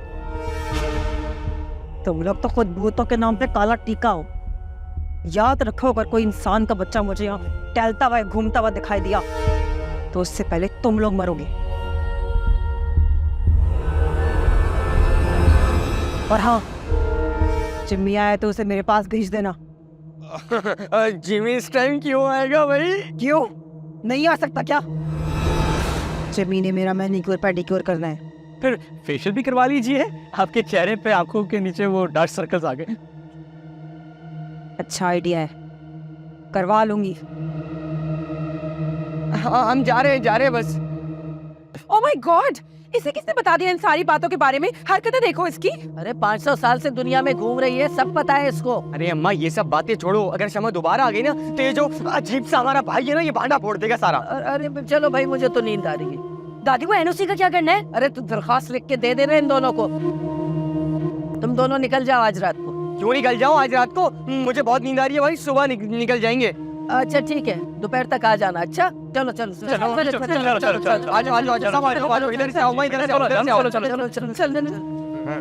[SPEAKER 5] तुम लोग तो खुद भूतों के नाम पे काला टीका हो। याद रखो, अगर कोई इंसान का बच्चा मुझे यहाँ टहलता हुआ घूमता हुआ दिखाई दिया तो उससे पहले तुम लोग मरोगे। और हाँ, जिम्मी आया तो उसे मेरे पास भेज देना।
[SPEAKER 8] जिमी इस टाइम क्यों आएगा भाई?
[SPEAKER 5] क्यों नहीं आ सकता क्या? जमी ने मेरा मैनीक्योर पेडिक्योर करना है।
[SPEAKER 3] फिर फेशियल भी करवा लीजिए, आपके चेहरे पे आंखों के नीचे वो डार्क सर्कल्स आ गए।
[SPEAKER 5] अच्छा आइडिया है, करवा लूंगी।
[SPEAKER 8] हाँ हम जा रहे हैं बस।
[SPEAKER 5] ओह माय गॉड, इसे किसने बता दिया इन सारी बातों के बारे में? हरकतें देखो इसकी।
[SPEAKER 4] अरे 500 साल से दुनिया में घूम रही है, सब पता है इसको।
[SPEAKER 8] अरे अम्मा ये सब बातें छोड़ो, अगर शमा दोबारा आ गई ना तो ये जो अजीब सा हमारा भाई है ना ये भांडा फोड़ देगा सारा।
[SPEAKER 4] अरे चलो भाई, मुझे तो नींद आ रही है।
[SPEAKER 6] दादी को एनओसी का क्या करना है?
[SPEAKER 4] अरे तू दरखास्त लिख के दे देना इन दोनों को। तुम दोनों निकल जाओ आज रात को।
[SPEAKER 8] क्यों निकल जाओ आज रात को? मुझे बहुत नींद आ रही है भाई, सुबह निकल जाएंगे।
[SPEAKER 4] अच्छा ठीक है, दोपहर तक आ जाना। अच्छा चलो चलो
[SPEAKER 8] चलो आ जाओ इधर से आओ, मैं इधर से आओ, इधर से आओ।
[SPEAKER 4] चलो चलो।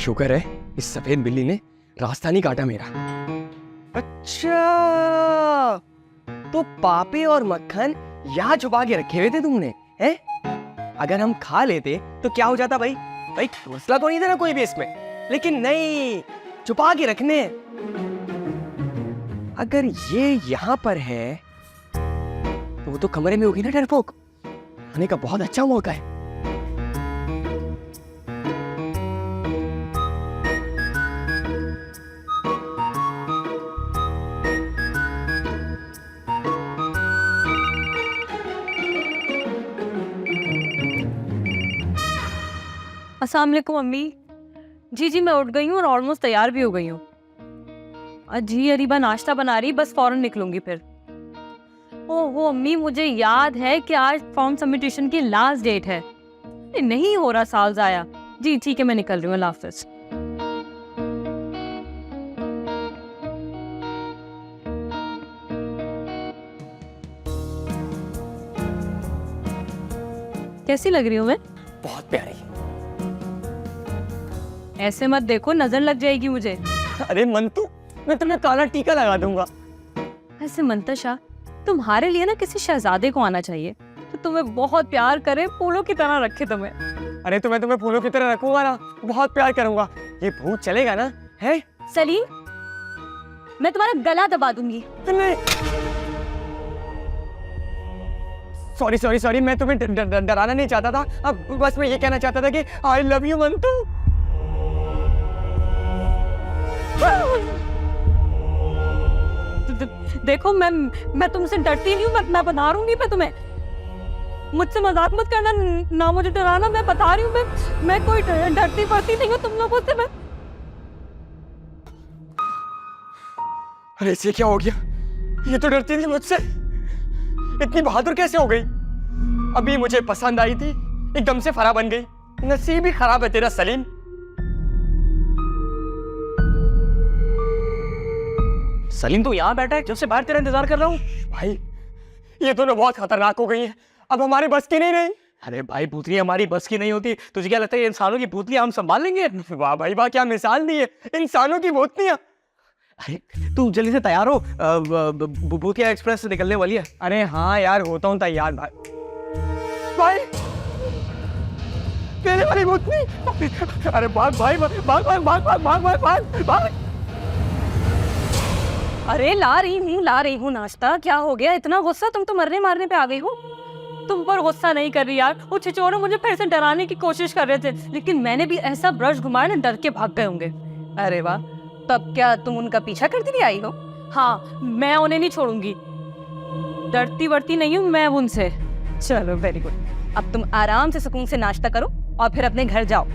[SPEAKER 8] शुक्र है इस सफेद बिल्ली ने रास्ता नहीं काटा मेरा। अच्छा तो पापे और मक्खन यहाँ छुपा के रखे हुए थे तुमने, हैं? अगर हम खा लेते तो क्या हो जाता भाई? भाई मसला तो नहीं था ना कोई भी इसमें, लेकिन नहीं, छुपा के रखने। अगर ये यहाँ पर है तो वो तो कमरे में होगी ना डरपोक, आने का बहुत अच्छा मौका है।
[SPEAKER 6] अस्सलाम वालेकुम अम्मी। जी मैं उठ गई हूँ और ऑलमोस्ट तैयार भी हो गई हूँ। जी अरीबा नाश्ता बना रही, बस फौरन निकलूंगी फिर। ओहो अम्मी, मुझे याद है कि आज फॉर्म सबमिटेशन की लास्ट डेट है। नहीं हो रहा साल जाया। जी ठीक है, मैं निकल रही हूँ। अल्लाह हाफ़िज़। कैसी लग रही हूँ मैं?
[SPEAKER 8] बहुत प्यारी।
[SPEAKER 6] ऐसे मत देखो, नजर लग जाएगी मुझे।
[SPEAKER 8] अरे मंतू, मैं तुम्हें काला टीका लगा दूंगा।
[SPEAKER 6] ऐसे मंतशा, तुम्हारे लिए ना किसी शहजादे को आना चाहिए तो तुम्हें बहुत प्यार करे, फूलों की तरह रखे तुम्हें।
[SPEAKER 8] अरे तो मैं तुम्हें फूलों की तरह रखूंगा ना, बहुत प्यार करूंगा। ये भूत चलेगा ना? है
[SPEAKER 6] सलीम, मैं तुम्हारा गला दबा दूंगी।
[SPEAKER 8] सॉरी सॉरी सॉरी, मैं तुम्हें डराना नहीं चाहता था। अब बस मैं ये कहना चाहता था कि आई लव यू मंतू।
[SPEAKER 6] देखो मैं तुमसे डरती नहीं हूँ, मैं बता दूंगी मैं तुम्हें। मुझसे मजाक मत करना, ना मुझे डराना। मैं बता रही हूँ, मैं कोई डरती पड़ती नहीं हूँ तुम लोगों से। मैं
[SPEAKER 8] अरे इसे क्या हो गया? ये तो डरती थी मुझसे, इतनी बहादुर कैसे हो गई? अभी मुझे पसंद आई थी, एकदम से फरा बन गई। नसीब ही खराब है तेरा सलीम।
[SPEAKER 3] सलीम तो यहाँ बैठा है, जब से बाहर तेरा इंतजार कर रहा हूँ।
[SPEAKER 8] भाई ये दोनों बहुत खतरनाक हो गई हैं, अब हमारे बस की नहीं रही।
[SPEAKER 3] अरे भाई, भूतनी हमारी बस की नहीं होती। तुझे क्या लगता है इंसानों की भूतनी हम संभाल लेंगे?
[SPEAKER 8] वाह भाई वाह, क्या मिसाल दी है, इंसानों की भूतनियां।
[SPEAKER 3] अरे तू जल्दी से तैयार हो, भूतिया एक्सप्रेस से निकलने वाली है।
[SPEAKER 8] अरे हाँ यार, होता हूँ तैयार। भाई भाई तेरे वाली भूतनी। अरे भाग भाई, भाग भाग भाग भाग भाग भाग भाग भाग।
[SPEAKER 6] अरे ला रही हूँ नाश्ता। क्या हो गया इतना गुस्सा? तुम तो मरने मारने पे आ गई हो। तुम पर गुस्सा नहीं कर रही यार, वो छिछोरे मुझे फिर से डराने की कोशिश कर रहे थे, लेकिन मैंने भी ऐसा ब्रश घुमाया ना, डर के भाग गए होंगे।
[SPEAKER 2] अरे वाह, तब क्या तुम उनका पीछा करती भी आई हो?
[SPEAKER 6] हाँ, मैं उन्हें नहीं छोड़ूंगी। डरती वरती नहीं हूँ मैं उनसे।
[SPEAKER 2] चलो वेरी गुड, अब तुम आराम से सुकून से नाश्ता करो और फिर अपने घर जाओ।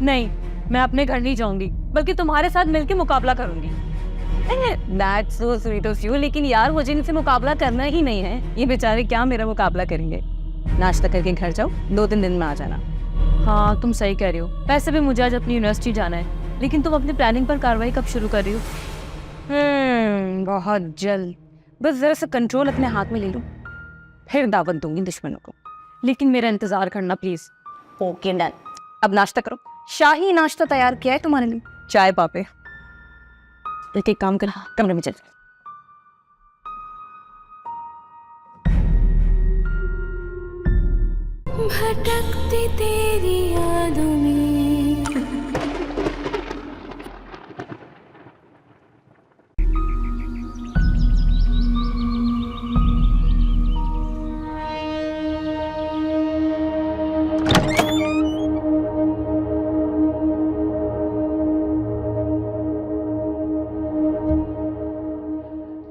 [SPEAKER 6] नहीं, मैं अपने घर नहीं जाऊंगी, बल्कि तुम्हारे साथ मिलके मुकाबला करूंगी।
[SPEAKER 2] That's so sweet of you, लेकिन यार मुझे इनसे मुकाबला करना ही नहीं है। ये बेचारे क्या मेरा मुकाबला करेंगे? नाश्ता करके घर जाओ, 2-3 दिन में आ जाना।
[SPEAKER 6] हाँ तुम सही कह रही हो। वैसे भी मुझे आज अपनी यूनिवर्सिटी जाना है, लेकिन तुम अपनी प्लानिंग पर कार्रवाई कब शुरू कर रही हो?
[SPEAKER 2] बहुत जल्द। बस जरा सा कंट्रोल अपने हाथ में ले लूं, फिर दावत दूंगी दुश्मनों को।
[SPEAKER 6] लेकिन मेरा इंतजार करना प्लीज।
[SPEAKER 2] Okay done. अब नाश्ता करो,
[SPEAKER 6] शाही नाश्ता तैयार किया है तुम्हारे लिए। चाय पापे। एक काम कर, कमरे में चल।
[SPEAKER 1] भटकती तेरी यादों में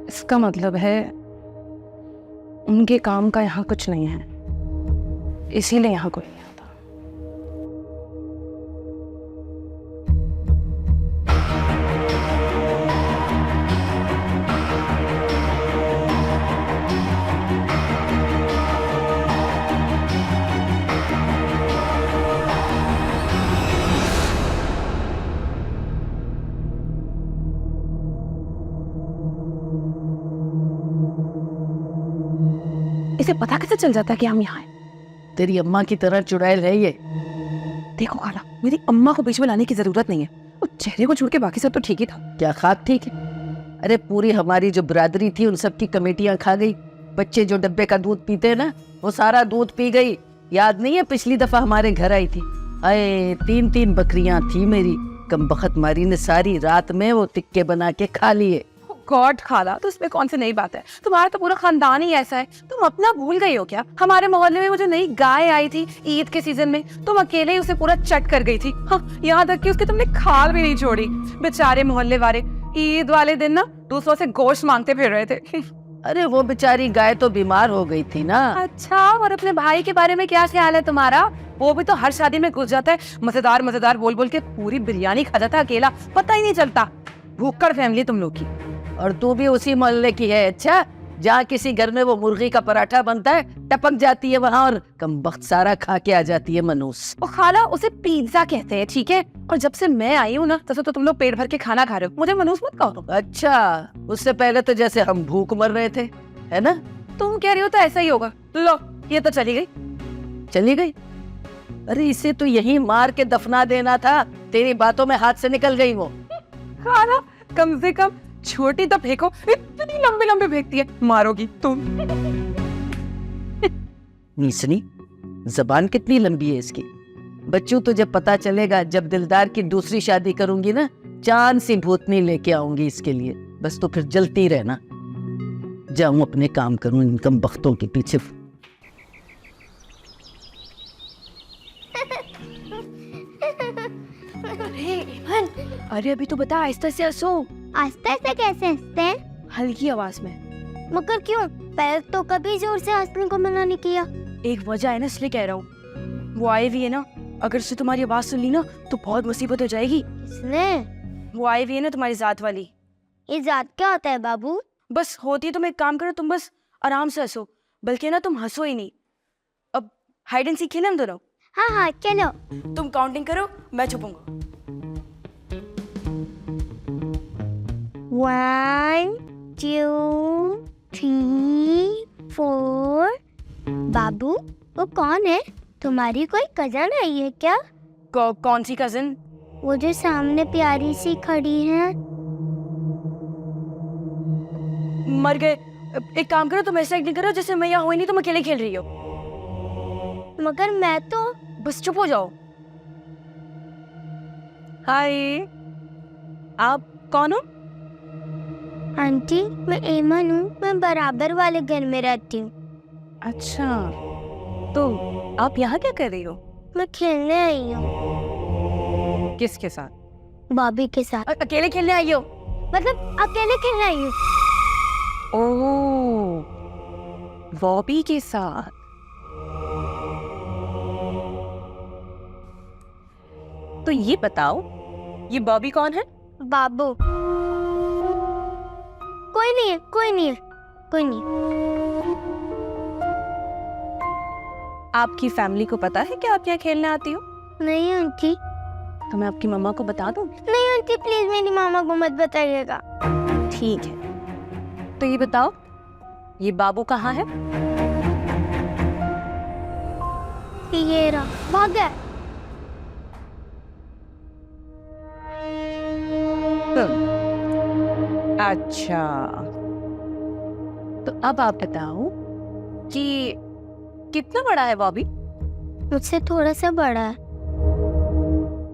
[SPEAKER 6] इसका मतलब है उनके काम का यहाँ कुछ नहीं है, इसीलिए यहाँ कोई नहीं आता। इसे पता कैसे चल जाता है कि हम यहाँ हैं?
[SPEAKER 4] तेरी अम्मा की तरह चुड़ैल है ये।
[SPEAKER 6] देखो खाला, मेरी अम्मा को बीच में लाने की जरूरत नहीं है। और चेहरे को छोड़ के बाकी सब तो ठीक ही था।
[SPEAKER 4] क्या खाक ठीक है? अरे पूरी हमारी जो बिरादरी थी उन सब की कमेटियां खा गई। बच्चे जो डब्बे का दूध पीते हैं ना, वो सारा दूध पी गई। याद नहीं है पिछली दफा हमारे घर आई थी? अरे 3-3 बकरियां थी मेरी। कमबख्त मारी ने सारी रात में वो टिक्के बना के खा लिए।
[SPEAKER 6] गॉड खाला, तो इसमें कौन सी नई बात है? तुम्हारा तो पूरा खानदान ही ऐसा है। तुम अपना भूल गई हो क्या? हमारे मोहल्ले में वो जो नई गाय आई थी ईद के सीजन में, तुम अकेले ही उसे पूरा चट कर गई थी। हाँ, यहाँ तक कि उसकी तुमने खाल भी नहीं छोड़ी। बेचारे मोहल्ले वाले ईद वाले दिन ना दूसरों से गोश्त मांगते फिर रहे थे।
[SPEAKER 4] अरे वो बेचारी गाय तो बीमार हो गई थी ना।
[SPEAKER 6] अच्छा, और अपने भाई के बारे में क्या ख्याल है तुम्हारा? वो भी तो हर शादी में घुस जाता है, मजेदार मजेदार बोल बोल के पूरी बिरयानी खा जाता है अकेला, पता ही नहीं चलता। भूखड़ फैमिली तुम लोग की।
[SPEAKER 4] और तू भी उसी मोहल्ले की है? अच्छा, जहाँ किसी घर में वो मुर्गी का पराठा बनता है टपक जाती है वहाँ और कमबख्त सारा खा के आ जाती है मनूस।
[SPEAKER 6] ओ खाला, उसे पिज्जा कहते हैं, ठीक है? और जब से मैं आई हूँ ना, तब से तो तुम लोग पेट भर के खाना खा रहे हो। मुझे मनूस मत कहो।
[SPEAKER 4] अच्छा, उससे पहले तो जैसे हम भूख मर रहे थे, है ना?
[SPEAKER 6] तुम कह रही हो तो ऐसा ही होगा। लो, ये तो चली गई।
[SPEAKER 4] चली गई? अरे इसे तो यहीं मार के दफना देना था। तेरी बातों में हाथ से निकल गई वो।
[SPEAKER 6] खाला, कम से कम छोटी तो फेंको, इतनी लंबे लंबे फेंकती है, मारोगी तुम।
[SPEAKER 4] नीसनी, जबान कितनी लंबी है इसकी। बच्चों, तुझे पता चलेगा जब दिलदार की दूसरी शादी करूंगी ना, चांद सी भूतनी लेके आऊंगी इसके लिए। बस तो फिर जलती रहना। जाऊं अपने काम करूं इन कमबख्तों के पीछे।
[SPEAKER 6] अरे अभी तो बता, आहिस्ता से हंसो।
[SPEAKER 9] आस्ते से कैसे हंसते हैं?
[SPEAKER 6] हल्की आवाज में।
[SPEAKER 9] मगर क्यों? पहले तो कभी जोर से हंसने को मना नहीं किया।
[SPEAKER 6] एक वजह है ना, इसलिए कह रहा हूँ। वो आई हुई है ना, अगर उससे तुम्हारी आवाज सुन ली ना तो बहुत मुसीबत हो जाएगी।
[SPEAKER 9] किसने?
[SPEAKER 6] वो आई हुई है ना, तुम्हारी जात वाली।
[SPEAKER 9] ये जात क्या होता है बाबू?
[SPEAKER 6] बस होती है। तुम एक काम करो, तुम बस आराम से हंसो। बल्कि ना, तुम हंसो ही नहीं। अब हाइड एंड सीख खेलें हम दोनों।
[SPEAKER 9] हाँ हाँ चलो।
[SPEAKER 6] तुम काउंटिंग करो, मैं छुपूंगा।
[SPEAKER 9] 1 2 3 4। बाबू, वो कौन है? तुम्हारी कोई कजन आई है क्या?
[SPEAKER 6] कौन सी कजिन?
[SPEAKER 9] वो जो सामने प्यारी सी खड़ी है।
[SPEAKER 6] मर गए। एक काम करो, तुम ऐसा एक्टिंग करो जैसे मैं यहाँ हुई नहीं, तुम अकेले खेल रही हो।
[SPEAKER 9] मगर मैं तो।
[SPEAKER 6] बस चुप हो जाओ। हाय, आप कौन हो?
[SPEAKER 9] आंटी, मैं एमन हूँ। मैं बराबर वाले घर में रहती हूँ।
[SPEAKER 6] अच्छा, तो आप यहाँ क्या कर रही हो?
[SPEAKER 9] मैं खेलने आई हूँ।
[SPEAKER 6] किसके साथ?
[SPEAKER 9] भाभी के साथ।
[SPEAKER 6] अकेले खेलने आई हो?
[SPEAKER 9] मतलब अकेले खेलने आई हूँ।
[SPEAKER 6] ओह, बॉबी के साथ। तो ये बताओ, ये बॉबी कौन है?
[SPEAKER 9] बाबू। कोई नहीं है, कोई नहीं है, कोई नहीं।
[SPEAKER 6] आपकी फैमिली को पता है कि आप यहाँ खेलने आती हो?
[SPEAKER 9] नहीं आंटी।
[SPEAKER 6] तो मैं आपकी मम्मा को बता दूं?
[SPEAKER 9] नहीं आंटी, प्लीज मेरी मामा को मत बताइएगा।
[SPEAKER 6] ठीक है, तो ये बताओ, ये बाबू कहाँ है?
[SPEAKER 9] ये रहा, भाग गया।
[SPEAKER 5] अच्छा, तो अब आप बताओ कि कितना बड़ा है वो अभी
[SPEAKER 9] मुझसे थोड़ा सा बड़ा है।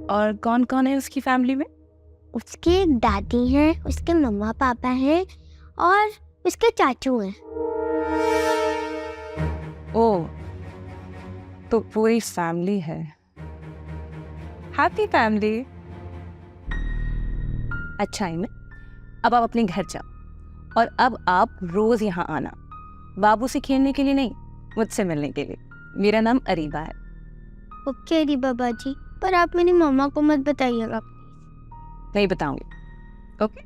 [SPEAKER 5] और कौन कौन है उसकी फैमिली में?
[SPEAKER 9] उसकी एक दादी है, उसके मम्मा पापा हैं और उसके चाचू हैं।
[SPEAKER 5] ओह, तो पूरी फैमिली है। Happy family. अच्छा है ना, अब आप अपने घर जाओ और अब आप रोज यहाँ आना, बाबू से खेलने के लिए नहीं, मुझसे मिलने के लिए। मेरा नाम अरीबा है।
[SPEAKER 9] ओके रीबा बाजी, पर आप मेरी मम्मा को मत बताइएगा।
[SPEAKER 5] नहीं बताऊंगी। ओके,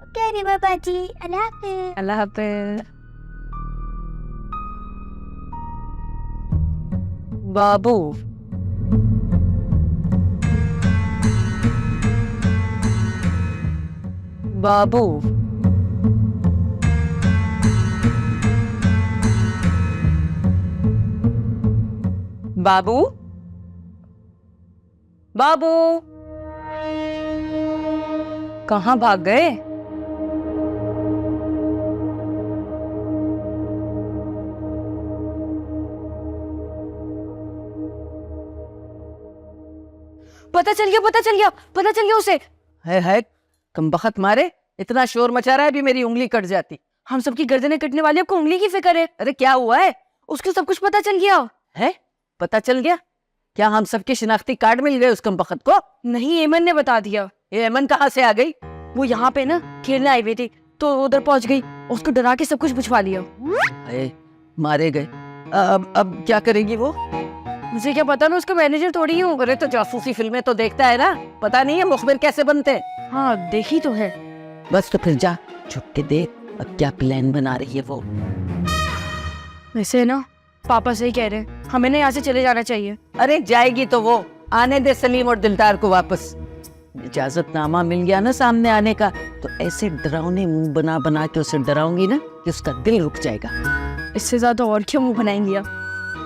[SPEAKER 9] ओके रीबा बाजी, अल्लाह हाफिज़।
[SPEAKER 5] अल्लाह हाफिज़। बाबू, बाबू, बाबू, बाबू, कहाँ भाग गए?
[SPEAKER 4] पता चल गया, पता चल गया, पता चल गया उसे। है कम बखत मारे, इतना शोर मचा रहा है, अभी मेरी उंगली कट जाती।
[SPEAKER 6] हम सबकी गर्दनें कटने वाली, आपको उंगली की फिक्र है?
[SPEAKER 4] अरे क्या हुआ है?
[SPEAKER 6] उसको सब कुछ पता चल गया
[SPEAKER 4] है? पता चल गया? क्या हम सबके शिनाख्ती कार्ड मिल गए उस कम बखत को?
[SPEAKER 6] नहीं, एमन ने बता दिया।
[SPEAKER 4] ये एमन कहाँ से आ गई?
[SPEAKER 6] वो यहाँ पे ना खेलने आई हुई थी, तो उधर पहुंच गई, उसको डरा के सब कुछ बुझवा लिया।
[SPEAKER 4] अरे मारे गए। अब क्या करेगी वो?
[SPEAKER 6] मुझे क्या पता, मैं उसका मैनेजर थोड़ी हूँ।
[SPEAKER 4] अरे तो जासूसी फिल्में तो देखता है ना, पता नहीं है मुखबिर कैसे बनते हैं।
[SPEAKER 6] हाँ, देखी तो है।
[SPEAKER 4] बस तो फिर जा छुप के देख अब क्या प्लान बना रही है वो।
[SPEAKER 6] वैसे ना पापा सही कह रहे हैं, हमें ना यहाँ से चले जाना चाहिए।
[SPEAKER 4] अरे जाएगी तो वो, आने दे सलीम और दिलदार को वापस। इजाजतनामा मिल गया ना सामने आने का, तो ऐसे डरावने मुंह बना बना के उसे डराऊंगी ना कि उसका दिल रुक जाएगा।
[SPEAKER 6] इससे ज्यादा और क्या मुंह बनाएंगी आप?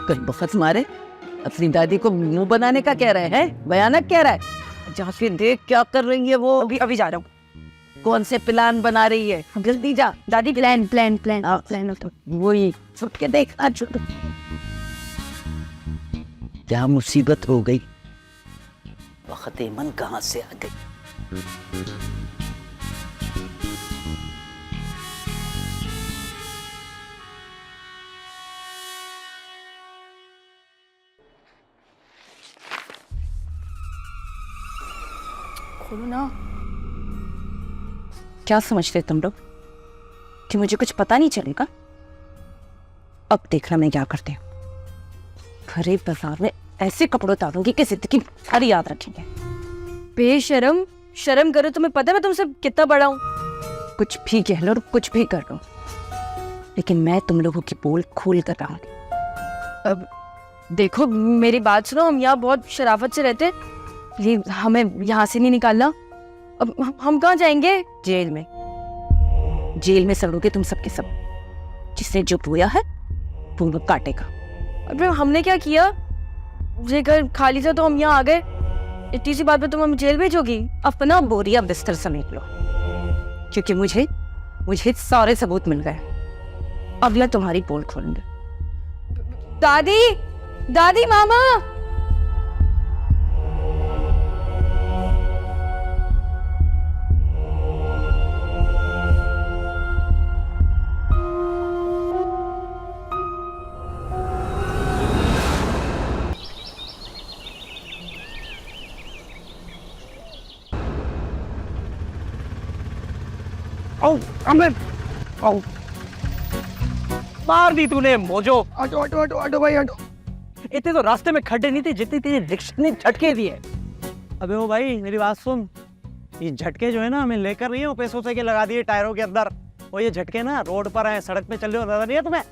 [SPEAKER 4] कल बखत मारे, अपनी दादी को मुंह बनाने का कह रहे हैं, भयानक कह रहा है। जा फिर देख क्या कर रही है वो।
[SPEAKER 6] अभी जा रहा हूँ।
[SPEAKER 4] कौन से प्लान बना रही है? जल्दी जा
[SPEAKER 6] दादी। प्लान प्लान प्लान प्लान होता।
[SPEAKER 4] वही छुप के देखना। छुप क्या मुसीबत हो गई? वक्त मन कहाँ से आ गई?
[SPEAKER 6] खोलो ना। क्या समझते तुम लोग कि मुझे कुछ पता नहीं चलेगा? अब देखना मैं क्या करती हूँ। भरे बाजार में ऐसे कपड़े उतारूंगी कि जिंदगी सारी याद रखेंगे। बेशरम, शर्म करो। तुम्हें पता है मैं तुमसे कितना बड़ा हूँ? कुछ भी कह लो और कुछ भी कर लो, लेकिन मैं तुम लोगों की पोल खोल कर रहूंगी। अब देखो मेरी बात सुनो, हम यहाँ बहुत शराफत से रहते हैं, प्लीज हमें यहाँ से नहीं निकालना। अब हम कहाँ जाएंगे? जेल में। जेल में सड़ोगे तुम सबके सब। जिसने जो बोया है वो लोग काटेगा। अरे हमने क्या किया? ये घर खाली था तो हम यहाँ आ गए। इतनी सी बात पे तुम हम जेल भेजोगी? अपना बोरिया बिस्तर समेट लो, क्योंकि मुझे सारे सबूत मिल गए। अब मैं तुम्हारी पोल खोलूंगी। दादी, दादी, मामा।
[SPEAKER 3] आओ अमृत, आओ। मार दी तूने mojo. Auto auto auto auto भाई ऑटो। इतने तो रास्ते में खड्डे नहीं थे जितने तेरे रिक्शा ने झटके दिए।
[SPEAKER 10] अबे ओ भाई मेरी बात सुन, ये झटके जो है ना हमें लेकर नहीं हो पैसों से के लगा दिए टायरों के अंदर। और ये झटके ना रोड पर है, सड़क पे चल रहे हो, नजर नहीं है तुम्हें?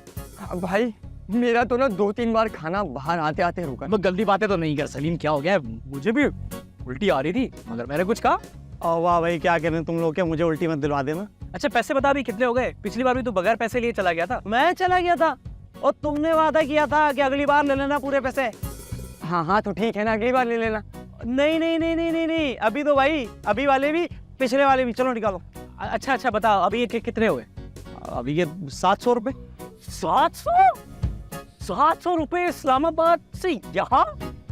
[SPEAKER 8] भाई मेरा तो ना 2-3 बार खाना बाहर आते आते रुका।
[SPEAKER 3] मैं गंदी बातें तो नहीं कर सलीम, क्या हो गया? मुझे भी उल्टी आ रही थी मगर मैंने कुछ कहा।
[SPEAKER 10] वाह भाई क्या कह रहे हैं तुम लोग, क्या मुझे उल्टी मत दिलवा देना।
[SPEAKER 3] अच्छा पैसे बता भी कितने हो गए? पिछली बार भी तू बगैर पैसे लिए चला गया था।
[SPEAKER 10] मैं चला गया था और तुमने वादा किया था कि अगली बार ले लेना पूरे पैसे।
[SPEAKER 8] हाँ हाँ तो ठीक है ना, अगली बार ले लेना।
[SPEAKER 10] नहीं नहीं नहीं नहीं नहीं नहीं, अभी तो भाई अभी वाले भी पिछले वाले भी, चलो निकालो।
[SPEAKER 3] अच्छा अच्छा बताओ, अभी ये कितने हुए?
[SPEAKER 10] अभी ये 700 रुपए।
[SPEAKER 3] 700 रुपए इस्लामाबाद से यहाँ?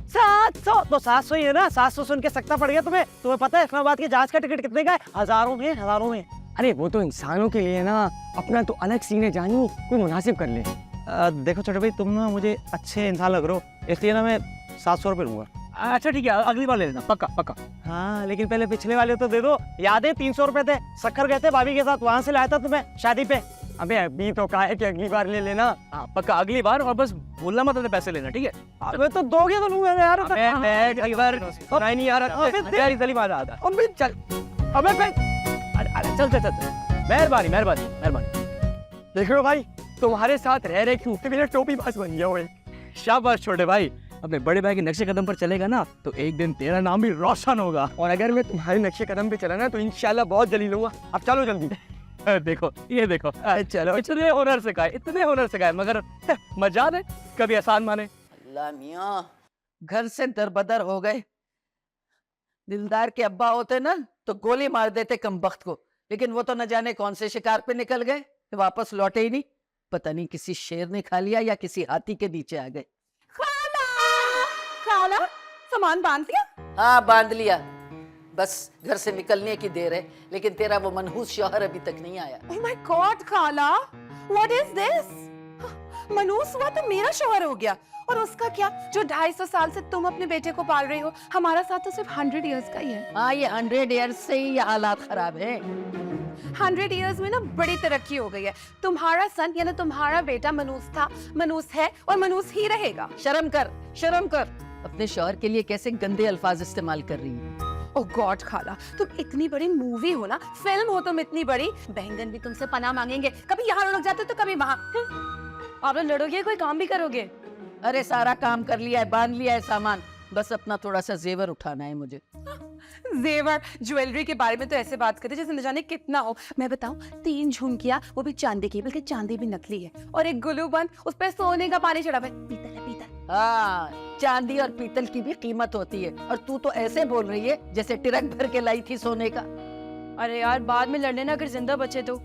[SPEAKER 10] 700 तो 700 ही है ना, 700 सुन के सकता पड़ गया तुम्हें? तुम्हें पता है इस्लामाबाद के जहाज का टिकट कितने का है? हजारों में।
[SPEAKER 8] अरे वो तो इंसानों के लिए ना, अपना तो अलग सीन है जानू, कोई मुनासिब कर ले।
[SPEAKER 10] देखो छोटे भाई, तुम ना मुझे अच्छे इंसान लग रहे हो, इसलिए ना मैं 700 रुपए लूंगा।
[SPEAKER 3] अच्छा ठीक है, अगली बार ले लेना, पक्का पक्का।
[SPEAKER 10] हाँ लेकिन पहले पिछले वाले तो दे दो। याद है 300 रुपए थे, शक्कर गए थे भाभी के साथ, वहां से लाया था तुम्हें शादी पे।
[SPEAKER 8] अबे अभी तो कहा है कि अगली बार ले लेना।
[SPEAKER 3] हाँ पक्का अगली बार, और बस भूलना मत है पैसे लेना, ठीक है?
[SPEAKER 10] अबे तो दोगे तो लूंगा यार।
[SPEAKER 8] अगली बार सुनाई नहीं आ रहा।
[SPEAKER 3] तेरी सलीम आ रहा था।
[SPEAKER 8] अबे चल,
[SPEAKER 3] अबे अरे चल मेहरबानी।
[SPEAKER 8] देख लो भाई, तुम्हारे साथ रह रहे क्यों मेरा टोपी पास बन गया हुआ।
[SPEAKER 3] शाबाश छोटे भाई, अपने बड़े भाई के नक्शे कदम पर चलेगा ना तो एक दिन तेरा नाम भी रोशन होगा।
[SPEAKER 8] और अगर मैं तुम्हारे नक्शे कदम पे चला ना तो इंशाल्लाह बहुत जलील होऊंगा। अब चलो जल्दी।
[SPEAKER 3] देखो ये देखो,
[SPEAKER 8] चलो।
[SPEAKER 3] इतने हुनर से गाए मगर मजा दे कभी आसान माने।
[SPEAKER 4] अल्लाह मियाँ, घर से दरबदर हो गए। दिलदार के अब्बा होते ना तो गोली मार देते कमबख्त को, लेकिन वो तो न जाने कौन से शिकार पे निकल गए, वापस लौटे ही नहीं। पता नहीं किसी शेर ने खा लिया या किसी हाथी के नीचे आ गए।
[SPEAKER 5] खाला, सामान बांध दिया?
[SPEAKER 4] हाँ बांध लिया, बस घर से निकलने की देर है, लेकिन तेरा वो मनहूस शौहर अभी तक नहीं आया।
[SPEAKER 5] Oh my God, खाला, what is this? मनूस हुआ तो मेरा शौहर हो गया, और उसका क्या जो 250 साल से तुम अपने बेटे को पाल रही हो? हमारा साथ तो सिर्फ 100 इयर्स का ही है।
[SPEAKER 4] हाँ ये 100 ईयर्स से ही ये हालात खराब है।
[SPEAKER 5] 100 इयर्स में ना बड़ी तरक्की हो गई है। तुम्हारा सन यानी तुम्हारा बेटा मनूस था, मनूस है और मनूस ही रहेगा।
[SPEAKER 4] शर्म कर। अपने शौहर के लिए कैसे गंदे अल्फाज इस्तेमाल कर रही है।
[SPEAKER 5] ओह गॉड खाला, तुम इतनी बड़ी मूवी हो ना, फिल्म हो तुम इतनी बड़ी, बैंगन भी तुमसे पनाह मांगेंगे, कभी यहाँ लुढ़क जाते तो कभी वहाँ।
[SPEAKER 6] आप लोग लड़ोगे, कोई काम भी करोगे?
[SPEAKER 4] अरे सारा काम कर लिया है, बांध लिया है सामान, बस अपना थोड़ा सा जेवर उठाना है मुझे।
[SPEAKER 5] जेवर ज्वेलरी के बारे में तो ऐसे बात करते जैसे न जाने कितना हो। मैं बताऊं, 3 झुमकियां, वो भी चांदी की, बल्कि चांदी भी नकली है, और एक गुल्लू बंद, उस पर सोने का पानी चढ़ा हुआ है। पीतल है पीतल।
[SPEAKER 4] हाँ चांदी और पीतल की भी कीमत होती है, और तू तो ऐसे बोल रही है जैसे ट्रक भर के लाई थी सोने का।
[SPEAKER 6] अरे यार बाद में लड़ने ना अगर जिंदा बचे तो।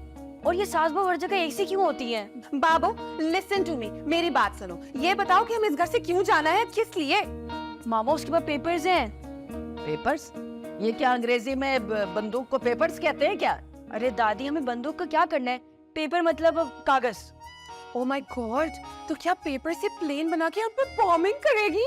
[SPEAKER 6] और ये सास बहू हर जगह एक सी क्यों होती है?
[SPEAKER 5] बाबू लिसन टू मी, मेरी बात सुनो। ये बताओ कि हम इस घर से क्यों जाना है, किस लिए?
[SPEAKER 6] मामा उसके पास पेपर्स हैं।
[SPEAKER 4] पेपर्स? ये क्या अंग्रेजी में बंदूक को पेपर्स कहते हैं क्या?
[SPEAKER 6] अरे दादी, हमें बंदूक का क्या करना है? पेपर मतलब कागज।
[SPEAKER 5] ओह माय गॉड, तो क्या पेपर से प्लेन बना के हम पे बॉम्बिंग करेगी?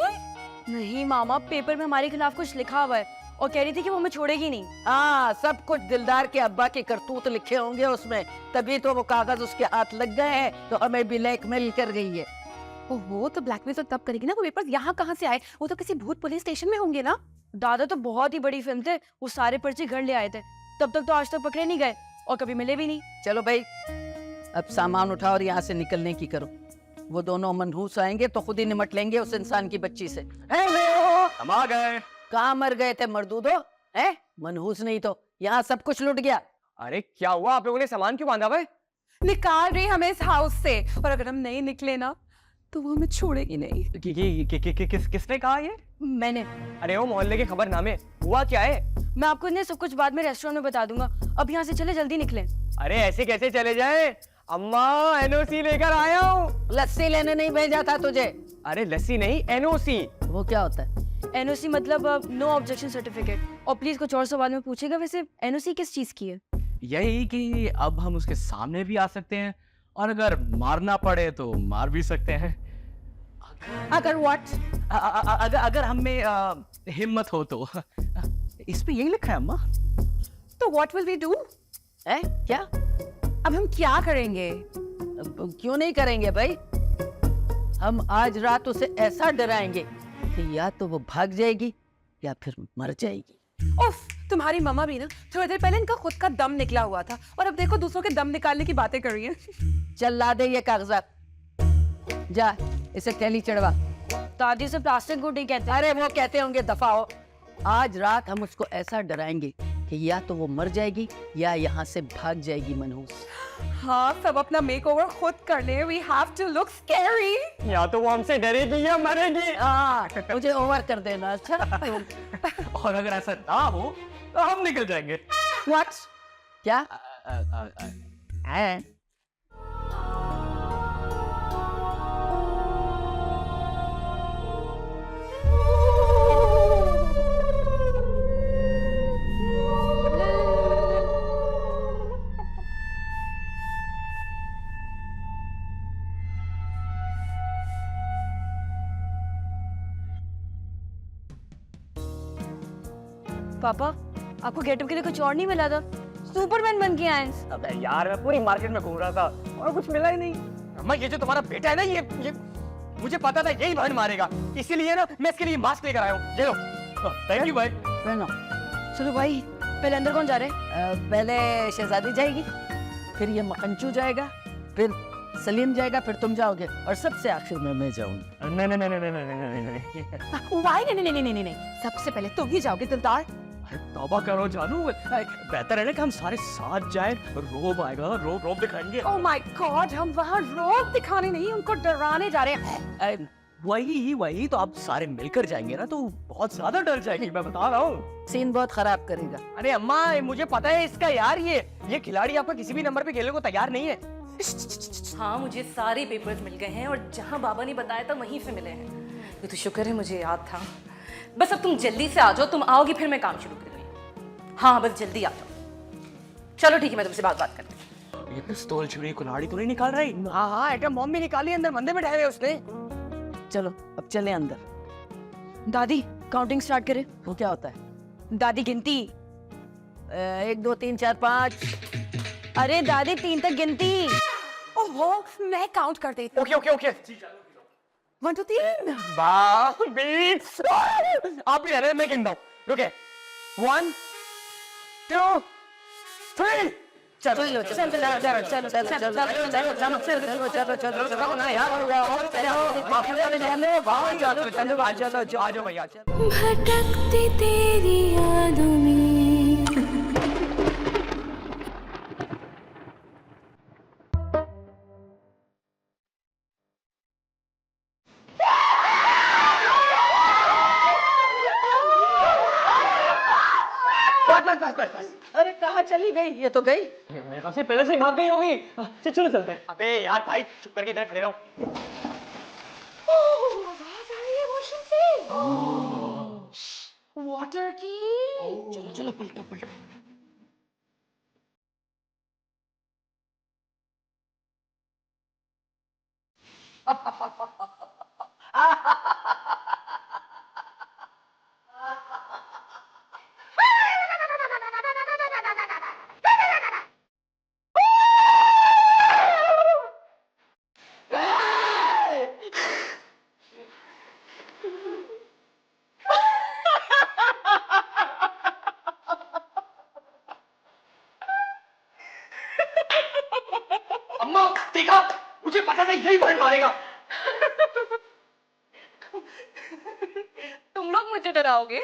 [SPEAKER 6] नहीं मामा, पेपर में हमारे खिलाफ कुछ लिखा हुआ है और कह रही थी कि वो हमें छोड़ेगी नहीं।
[SPEAKER 4] हाँ सब कुछ दिलदार के अब्बा के करतूत लिखे होंगे उसमें, तभी तो वो कागज उसके हाथ लग गए हैं, तो हमें ब्लैकमेल कर गई है।
[SPEAKER 5] ओहो, तो ब्लैकमेल तो तब करेगी ना। वो पेपर्स यहाँ कहाँ से आए? वो तो किसी भूत पुलिस स्टेशन में होंगे ना।
[SPEAKER 6] दादा तो बहुत ही बड़ी फिल्म थे, वो सारे पर्चे घर ले आए थे, तब तक तो आज तक पकड़े नहीं गए और कभी मिले भी नहीं।
[SPEAKER 4] चलो भाई अब सामान उठाओ और यहाँ से निकलने की करो। वो दोनों मनहूस आएंगे तो खुद ही निमट लेंगे उस इंसान की बच्ची से।
[SPEAKER 3] हम आ गए।
[SPEAKER 4] कहाँ मर गए थे मर्दूदो? है मनहूस नहीं तो यहाँ सब कुछ लुट गया।
[SPEAKER 8] अरे क्या हुआ, आप लोगों ने सामान क्यों बांधा हुआ है?
[SPEAKER 5] निकाल रही हमें इस हाउस से, और अगर हम नहीं निकले ना तो वो हमें छोड़ेगी नहीं।
[SPEAKER 8] किसने कहा ये?
[SPEAKER 6] मैंने।
[SPEAKER 8] अरे वो मोहल्ले के खबरनामे, हुआ क्या है?
[SPEAKER 6] मैं आपको इन्हें सब कुछ बाद में रेस्टोरेंट में बता दूंगा, अब यहाँ से चले, जल्दी निकले।
[SPEAKER 8] अरे ऐसे कैसे चले जाए? अम्मा एनओसी लेकर आया हूँ।
[SPEAKER 4] लस्सी लेने नहीं भेजा था तुझे?
[SPEAKER 8] अरे लस्सी नहीं, एनओसी।
[SPEAKER 4] वो क्या होता है?
[SPEAKER 6] एनओसी मतलब नो ऑब्जेक्शन सर्टिफिकेट। और प्लीज कुछ और सवाल में पूछेगा, वैसे एनओसी किस चीज की है?
[SPEAKER 3] यही कि अब हम उसके सामने भी आ सकते हैं और अगर मारना पड़े तो मार भी सकते हैं।
[SPEAKER 4] अगर व्हाट?
[SPEAKER 3] अगर हमें हिम्मत हो तो। इस पे यही लिखा है अम्मा।
[SPEAKER 5] तो व्हाट विल वी डू?
[SPEAKER 4] है क्या?
[SPEAKER 5] अब हम क्या करेंगे?
[SPEAKER 4] क्यों नहीं करेंगे भाई? हम आज रात उसे ऐसा डराएंगे कि या तो वो भाग जाएगी या फिर मर जाएगी।
[SPEAKER 5] उफ, तुम्हारी मम्मा भी ना, थोड़ी देर पहले इनका खुद का दम निकला हुआ था और अब देखो दूसरों के दम निकालने की बातें कर रही हैं।
[SPEAKER 4] चल ला दे ये कागजात, जा इसे थैली चढ़वा।
[SPEAKER 6] दादी से प्लास्टिक गुड ही कहते हैं।
[SPEAKER 4] अरे वो कहते होंगे दफा हो। आज रात हम उसको ऐसा डराएंगे कि या तो वो मर जाएगी या यहाँ से भाग जाएगी मनहूस।
[SPEAKER 5] हाँ, सब अपना मेकओवर खुद कर ले। We have to look scary.
[SPEAKER 8] या तो वो हमसे डरेगी या मरेगी।
[SPEAKER 4] मुझे ओवर कर देना। अच्छा
[SPEAKER 3] और अगर ऐसा ना हो तो हम निकल जाएंगे।
[SPEAKER 5] What?
[SPEAKER 4] क्या?
[SPEAKER 10] हैं?
[SPEAKER 6] पापा आपको गेटअप के लिए कुछ और नहीं मिला था? सुपरमैन बन के आए।
[SPEAKER 3] अबे यार मैं पूरी मार्केट में घूम रहा था और कुछ मिला ही नहीं। अम्मा ये जो तुम्हारा बेटा है ना ये मुझे पता था यही बहन मारेगा, इसीलिए ना मैं इसके लिए मास्क लेकर आया हूँ। ये लो। थैंक यू भाई।
[SPEAKER 4] पहनो।
[SPEAKER 6] चलो भाई पहले अंदर कौन जा रहे हैं?
[SPEAKER 4] पहले शहजादी जाएगी, फिर ये मकनचू जाएगा, फिर सलीम जाएगा, फिर तुम जाओगे और सबसे आखिर में मैं जाऊंगी।
[SPEAKER 3] नहीं नहीं नहीं नहीं नहीं नहीं नहीं।
[SPEAKER 5] वाई नहीं, सबसे पहले तुम ही जाओगे दिलदार।
[SPEAKER 3] अरे तौबा करो जानू, बेहतर है ना कि हम सारे साथ जाएं। रोब आएगा, रोब दिखाएंगे।
[SPEAKER 5] ओह माय गॉड, हम वहाँ रोब दिखाने नहीं उनको डराने जा रहे हैं।
[SPEAKER 3] वही तो आप सारे मिलकर जाएंगे ना तो बहुत ज्यादा डर जाएंगे, मैं बता रहा हूँ।
[SPEAKER 4] सीन बहुत खराब करेगा।
[SPEAKER 3] अरे अम्मा मुझे पता है इसका यार, ये खिलाड़ी आपका किसी भी नंबर पे खेलने को तैयार नहीं है।
[SPEAKER 2] हाँ मुझे सारे पेपर्स मिल गए हैं और जहाँ बाबा ने बताया था वहीं से मिले हैं। ये तो शुक्र है मुझे याद था। बस अब तुम जल्दी से आ जाओ, तुम आओगी फिर मैं काम शुरू करूँगी। हाँ बस जल्दी आ जाओ। चलो ठीक है, मैं तुमसे बात करती हूँ।
[SPEAKER 3] ये पिस्तौल छुरी कुल्हाड़ी तो नहीं निकाल रही?
[SPEAKER 8] हाँ हाँ एटम बॉम्ब भी निकाली, अंदर बंदे बैठाए हुए उसने।
[SPEAKER 4] चलो अब चले अंदर।
[SPEAKER 6] दादी काउंटिंग स्टार्ट करें?
[SPEAKER 4] वो क्या होता है?
[SPEAKER 6] दादी गिनती।
[SPEAKER 4] 1 2 3 4 5।
[SPEAKER 6] अरे दादी 3 तक गिनती।
[SPEAKER 5] ओहो मैं काउंट कर देती हूँ।
[SPEAKER 3] ओके
[SPEAKER 5] 1 2 3।
[SPEAKER 3] आप भी रहने, मैं गिनता हूँ। रुके 1 2 3।
[SPEAKER 4] चलो चलो चलो चलो चलो चलो चलो चलो ना यार, चलो
[SPEAKER 3] आ जाओ भैया।
[SPEAKER 1] भटकती तेरी यादों में।
[SPEAKER 3] बस।
[SPEAKER 4] अरे कहाँ चली गई? ये तो गई।
[SPEAKER 3] मेरे ख्याल से पहले से भाग गई होगी। चलो चलते हैं। अबे यार भाई चुप करके इधर खड़े रहो।
[SPEAKER 5] वाटर की।
[SPEAKER 3] चलो पलटो। अम्मा देखा, मुझे पता था यही बहन मारेगा।
[SPEAKER 2] तुम लोग मुझे डराओगे?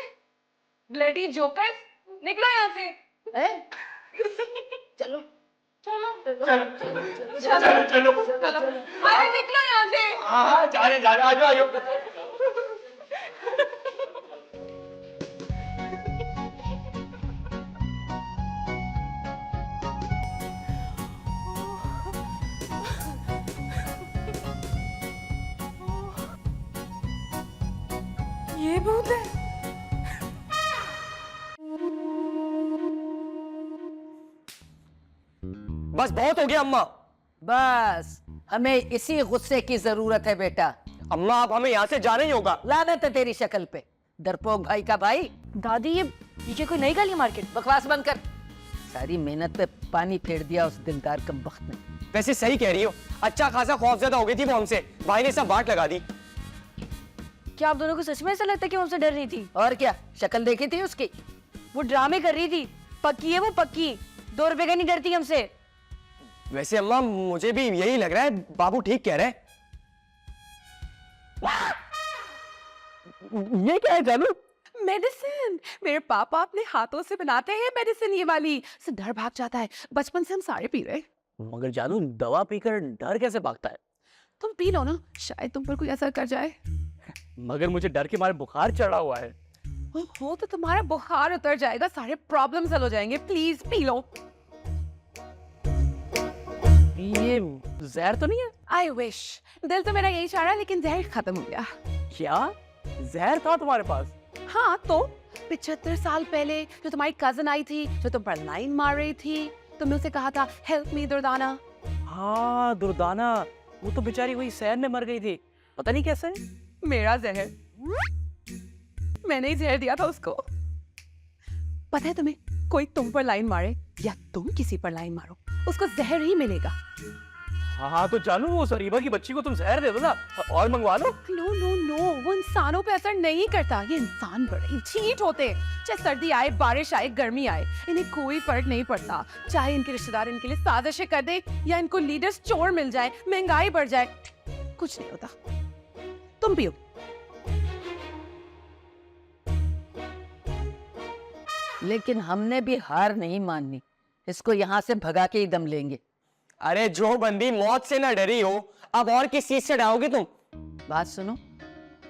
[SPEAKER 2] ब्लडी जोकर, निकलो यहाँ से।
[SPEAKER 4] चलो
[SPEAKER 2] चलो
[SPEAKER 3] चलो
[SPEAKER 2] अरे निकलो यहाँ से।
[SPEAKER 3] हाँ जा रहे आ जाओ।
[SPEAKER 2] ये भूत है।
[SPEAKER 8] बस बहुत हो गया अम्मा।
[SPEAKER 4] बस हमें इसी गुस्से की जरूरत है बेटा।
[SPEAKER 8] अम्मा आप हमें यहाँ से जाना ही होगा।
[SPEAKER 4] लानत है तेरी शक्ल पे, डरपोक भाई का भाई।
[SPEAKER 6] दादी ये कोई नई गली मार्केट?
[SPEAKER 4] बकवास बंद कर। सारी मेहनत पे पानी फेर दिया उस दिलदार कमबख्त ने।
[SPEAKER 8] वैसे सही कह रही हो, अच्छा खासा खौफजदा हो गई थी वो हमसे, भाई ने सब बांट लगा दी।
[SPEAKER 6] क्या आप दोनों को सच में ऐसा लगता है कि वो हमसे डर रही थी?
[SPEAKER 4] और क्या, शक्ल देखी थी उसकी?
[SPEAKER 6] वो ड्रामे कर रही थी। पक्की है वो, पक्की। 2 रुपए का नहीं डरती हमसे।
[SPEAKER 8] वैसे अम्मा मुझे भी यही लग रहा है, बाबू ठीक कह रहे हैं। ये क्या है जानू?
[SPEAKER 5] मेडिसिन। मेरे पापा अपने हाथों से बनाते हैं मेडिसिन, ये वाली से डर भाग जाता है। बचपन से हम सारे पी रहे।
[SPEAKER 3] मगर जानू दवा पीकर डर कैसे भागता है?
[SPEAKER 5] तुम पी लो ना, शायद तुम पर कोई असर कर जाए।
[SPEAKER 3] मगर मुझे डर के मारे बुखार चढ़ा हुआ है।
[SPEAKER 5] हो तो तुम्हारा बुखार उतर जाएगा, सारे प्रॉब्लम्स हल हो जाएंगे। Please P low.
[SPEAKER 4] ये जहर तो नहीं है?
[SPEAKER 5] आई विश, दिल तो मेरा यही चाह रहा है लेकिन जहर खत्म हो गया।
[SPEAKER 3] क्या जहर था तुम्हारे पास?
[SPEAKER 5] हाँ तो 75 साल पहले जो तुम्हारी कजन आई थी, जो तुम पर लाइन मार रही थी, तुमने उसे कहा था हेल्प मी दुर्दाना।
[SPEAKER 3] हाँ दुर्दाना, वो तो बेचारी वही शहर में मर गई थी, पता नहीं कैसे।
[SPEAKER 5] मेरा जहर, मैंने ही जहर दिया था उसको। पता है तुम्हें, कोई तुम पर लाइन मारे या तुम किसी पर लाइन मारो, उसको जहर ही मिलेगा।
[SPEAKER 3] हाँ तो जानू, वो सरीबा की बच्ची को तुम जहर दे दो ना और मंगवा लो।
[SPEAKER 5] नो नो नो, वो इंसानों पे असर नहीं करता। ये इंसान बड़े चीट होते हैं। चाहे सर्दी आए, बारिश आए, गर्मी आए, इन्हें कोई फर्क नहीं पड़ता। चाहे इनके रिश्तेदार इनके लिए साजिशें कर दे या इनको लीडर्स चोर मिल जाए, महंगाई बढ़ जाए, कुछ नहीं होता। तुम पियो।
[SPEAKER 4] लेकिन हमने भी हार नहीं माननी, इसको यहाँ से भगा के ही दम लेंगे।
[SPEAKER 8] अरे जो बंदी मौत से ना डरी हो, अब और किस चीज से डरोगे तुम?
[SPEAKER 4] बात सुनो,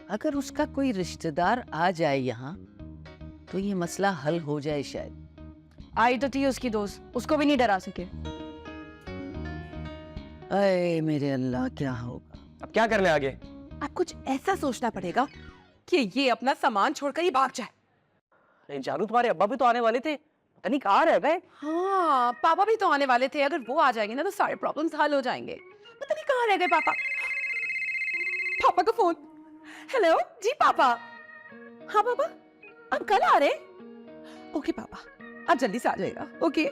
[SPEAKER 4] अगर उसका कोई रिश्तेदार आ जाए यहाँ तो ये मसला हल हो जाए शायद।
[SPEAKER 6] आई तो थी उसकी दोस्त, उसको भी नहीं डरा सके।
[SPEAKER 4] अरे मेरे अल्लाह, क्या होगा?
[SPEAKER 8] अब क्या करने आगे?
[SPEAKER 5] अब कुछ ऐसा सोचना पड़ेगा कि ये अपना सामान छोड़कर ही भाग जाए।
[SPEAKER 3] अरे जानू, तुम्हारे अब्बा भी तो आने वाले थे, पता नहीं कहाँ रह गए।
[SPEAKER 5] हाँ, पापा भी तो आने वाले थे। अगर वो आ जाएंगे ना तो सारे प्रॉब्लम्स हल हो जाएंगे। पता नहीं कहाँ रह गए पापा। पापा का फोन। हेलो जी पापा। हाँ पापा, आप कल आ रहे? ओके पापा, आप जल्दी से आ जाइएगा। ओके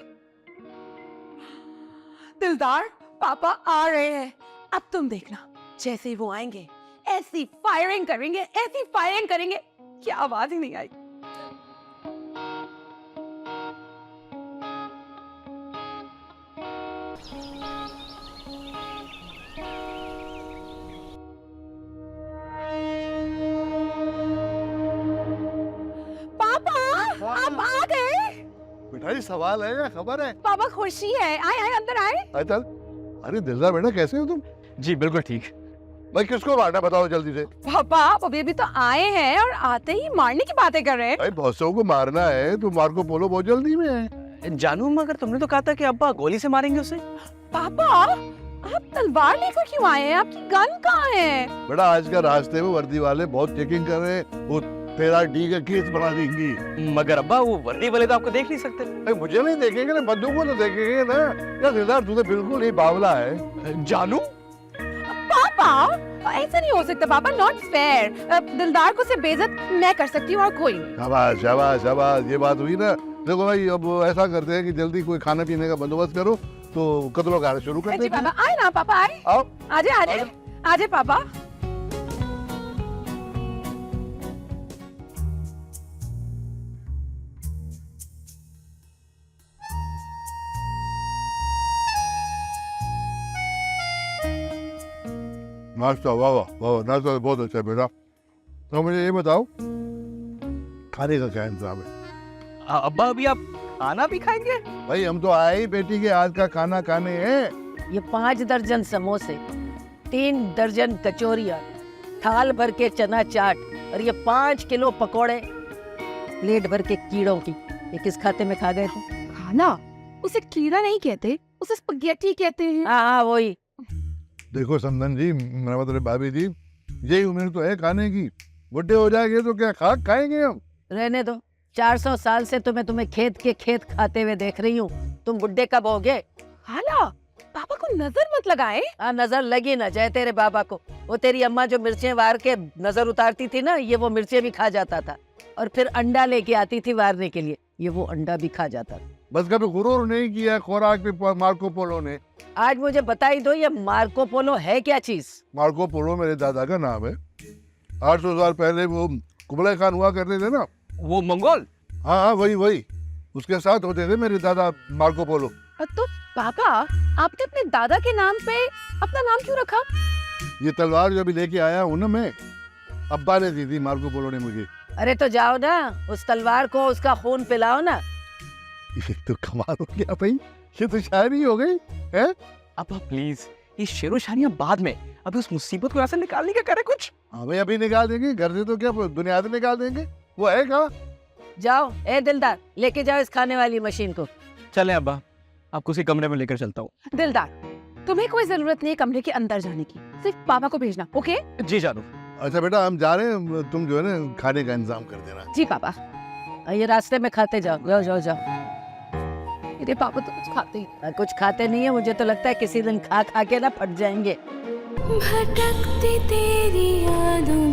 [SPEAKER 5] दिलदार, पापा आ रहे हैं। अब तुम देखना, जैसे ही वो आएंगे ऐसी फायरिंग करेंगे, ऐसी फायरिंग करेंगे कि आवाज ही नहीं आई। आप आ गए?
[SPEAKER 11] बेटा ये सवाल है या खबर है?
[SPEAKER 5] पापा खुशी है। आए आए, अंदर आए।
[SPEAKER 11] अचल, अरे दिलदार बेटा कैसे हो तुम?
[SPEAKER 3] जी बिल्कुल ठीक।
[SPEAKER 11] भाई किसको मारना बताओ जल्दी से।
[SPEAKER 5] पापा आप अभी तो आए हैं और आते ही मारने की बातें कर रहे हैं।
[SPEAKER 11] भाई भौसों को मारना है तो मार्को पोलो बहुत जल्दी में है।
[SPEAKER 3] जानू, मगर तुमने तो कहा था कि अब्बा गोली से मारेंगे उसे।
[SPEAKER 5] पापा आप तलवार लेकर क्यों आए हैं? आपकी गन कहाँ है?
[SPEAKER 11] बेटा आज का रास्ते में वर्दी वाले बहुत चेकिंग कर रहे हैं, वो तेरा डी का केस बना देंगी।
[SPEAKER 3] मगर अब्बा, वो वर्दी वाले तो आपको देख नहीं सकते।
[SPEAKER 11] भाई मुझे नहीं देखेंगे ना, बंदूक को तो देखेंगे ना। या दिलदार तू तो बिल्कुल ही बावला है।
[SPEAKER 3] जानू
[SPEAKER 5] पापा ऐसा नहीं हो सकता पापा, नॉट फेयर। दिलदार को सिर्फ बेइज्जत मैं कर सकती हूँ और कोई नहीं।
[SPEAKER 11] शाबाश शाबाश शाबाश, ये बात हुई ना। देखो भाई अब ऐसा करते हैं कि जल्दी कोई खाने पीने का बंदोबस्त करो तो कत्लो गाना शुरू करते
[SPEAKER 5] जी
[SPEAKER 11] हैं।
[SPEAKER 5] पापा आए ना, पापा आए।
[SPEAKER 11] आओ
[SPEAKER 5] आजे आजे आजे पापा।
[SPEAKER 11] नाश्ता, वाह वाह वाह, नाश्ता बहुत अच्छा है बेटा। तो मुझे ये बताओ खाने का क्या इंतजाम है?
[SPEAKER 3] अब्बा अभी आप खाना भी खाएंगे?
[SPEAKER 11] भाई हम तो आए ही बेटी के आज का खाना खाने हैं।
[SPEAKER 4] ये 5 दर्जन समोसे, 3 दर्जन कचौरियाँ, थाल भर के चना चाट और ये 5 किलो पकोड़े, प्लेट भर के कीड़ों की। ये किस खाते में खा गए थे?
[SPEAKER 5] खाना? उसे कीड़ा नहीं कहते, उसे स्पगेटी कहते हैं।
[SPEAKER 4] हाँ वही।
[SPEAKER 11] देखो समदन जी, मेरा मतलब भाभी जी, यही उम्र तो है खाने की। बुढ़े हो जाएंगे तो क्या खाक खाएंगे हम?
[SPEAKER 4] रहने दो, 400 साल से तो मैं तुम्हें खेत के खेत खाते हुए देख रही हूँ। तुम बुढ़े कब होगे?
[SPEAKER 5] खाला, पापा को नजर मत लगाए।
[SPEAKER 4] हाँ, नजर लगी ना जाए तेरे बाबा को। वो तेरी अम्मा जो मिर्चें वार के नजर उतारती थी ना, ये वो मिर्चें भी खा जाता था और फिर अंडा लेके आती थी वारने के लिए, ये वो अंडा भी खा जाता था।
[SPEAKER 11] बस कभी गुरूर नहीं किया खुराक पे मार्को पोलो ने।
[SPEAKER 4] आज मुझे बता ही दो, ये मार्को पोलो है क्या चीज?
[SPEAKER 11] मार्को पोलो मेरे दादा का नाम है। 800 साल पहले वो कुबलाई खान हुआ करते थे ना,
[SPEAKER 3] वो मंगोल?
[SPEAKER 11] हाँ हाँ वही वही, उसके साथ होते थे मेरे दादा मार्को पोलो।
[SPEAKER 5] तो पापा आपने अपने दादा के नाम पे अपना नाम क्यों रखा?
[SPEAKER 11] ये तलवार जो अभी लेके आया हूँ ना मैं, अब्बा ने दी थी मार्को पोलो ने मुझे।
[SPEAKER 4] अरे तो जाओ ना, उस तलवार को उसका खून पिलाओ ना।
[SPEAKER 11] ये तो कमाल हो गया भाई, ये तो शायरी हो गई है।
[SPEAKER 3] अब्बा प्लीज, ये शेरो शायरियां बाद में, अभी उस मुसीबत को यहाँ से निकालने का करे कुछ।
[SPEAKER 11] हाँ भाई अभी निकाल देंगे, घर से तो क्या दुनिया से निकाल देंगे। वो है कहाँ?
[SPEAKER 4] जाओ ए दिलदार, लेके जाओ इस खाने वाली मशीन को।
[SPEAKER 3] चले अब्बा, आपको उसी कमरे में लेकर चलता हूँ।
[SPEAKER 5] दिलदार, तुम्हें कोई जरूरत नहीं है कमरे के अंदर जाने की, सिर्फ पापा को भेजना, ओके?
[SPEAKER 3] जी जानू।
[SPEAKER 11] अच्छा बेटा हम जा रहे हैं, तुम जो है ना खाने का इंतजाम कर देना।
[SPEAKER 5] जी पापा।
[SPEAKER 4] ये रास्ते में खाते जाओ, जाओ जाओ जाओ।
[SPEAKER 5] मेरे पापा तो कुछ खाते ही
[SPEAKER 4] कुछ खाते नहीं है, मुझे तो लगता है किसी दिन खा खा के ना फट जाएंगे।
[SPEAKER 1] भटकती तेरी यादों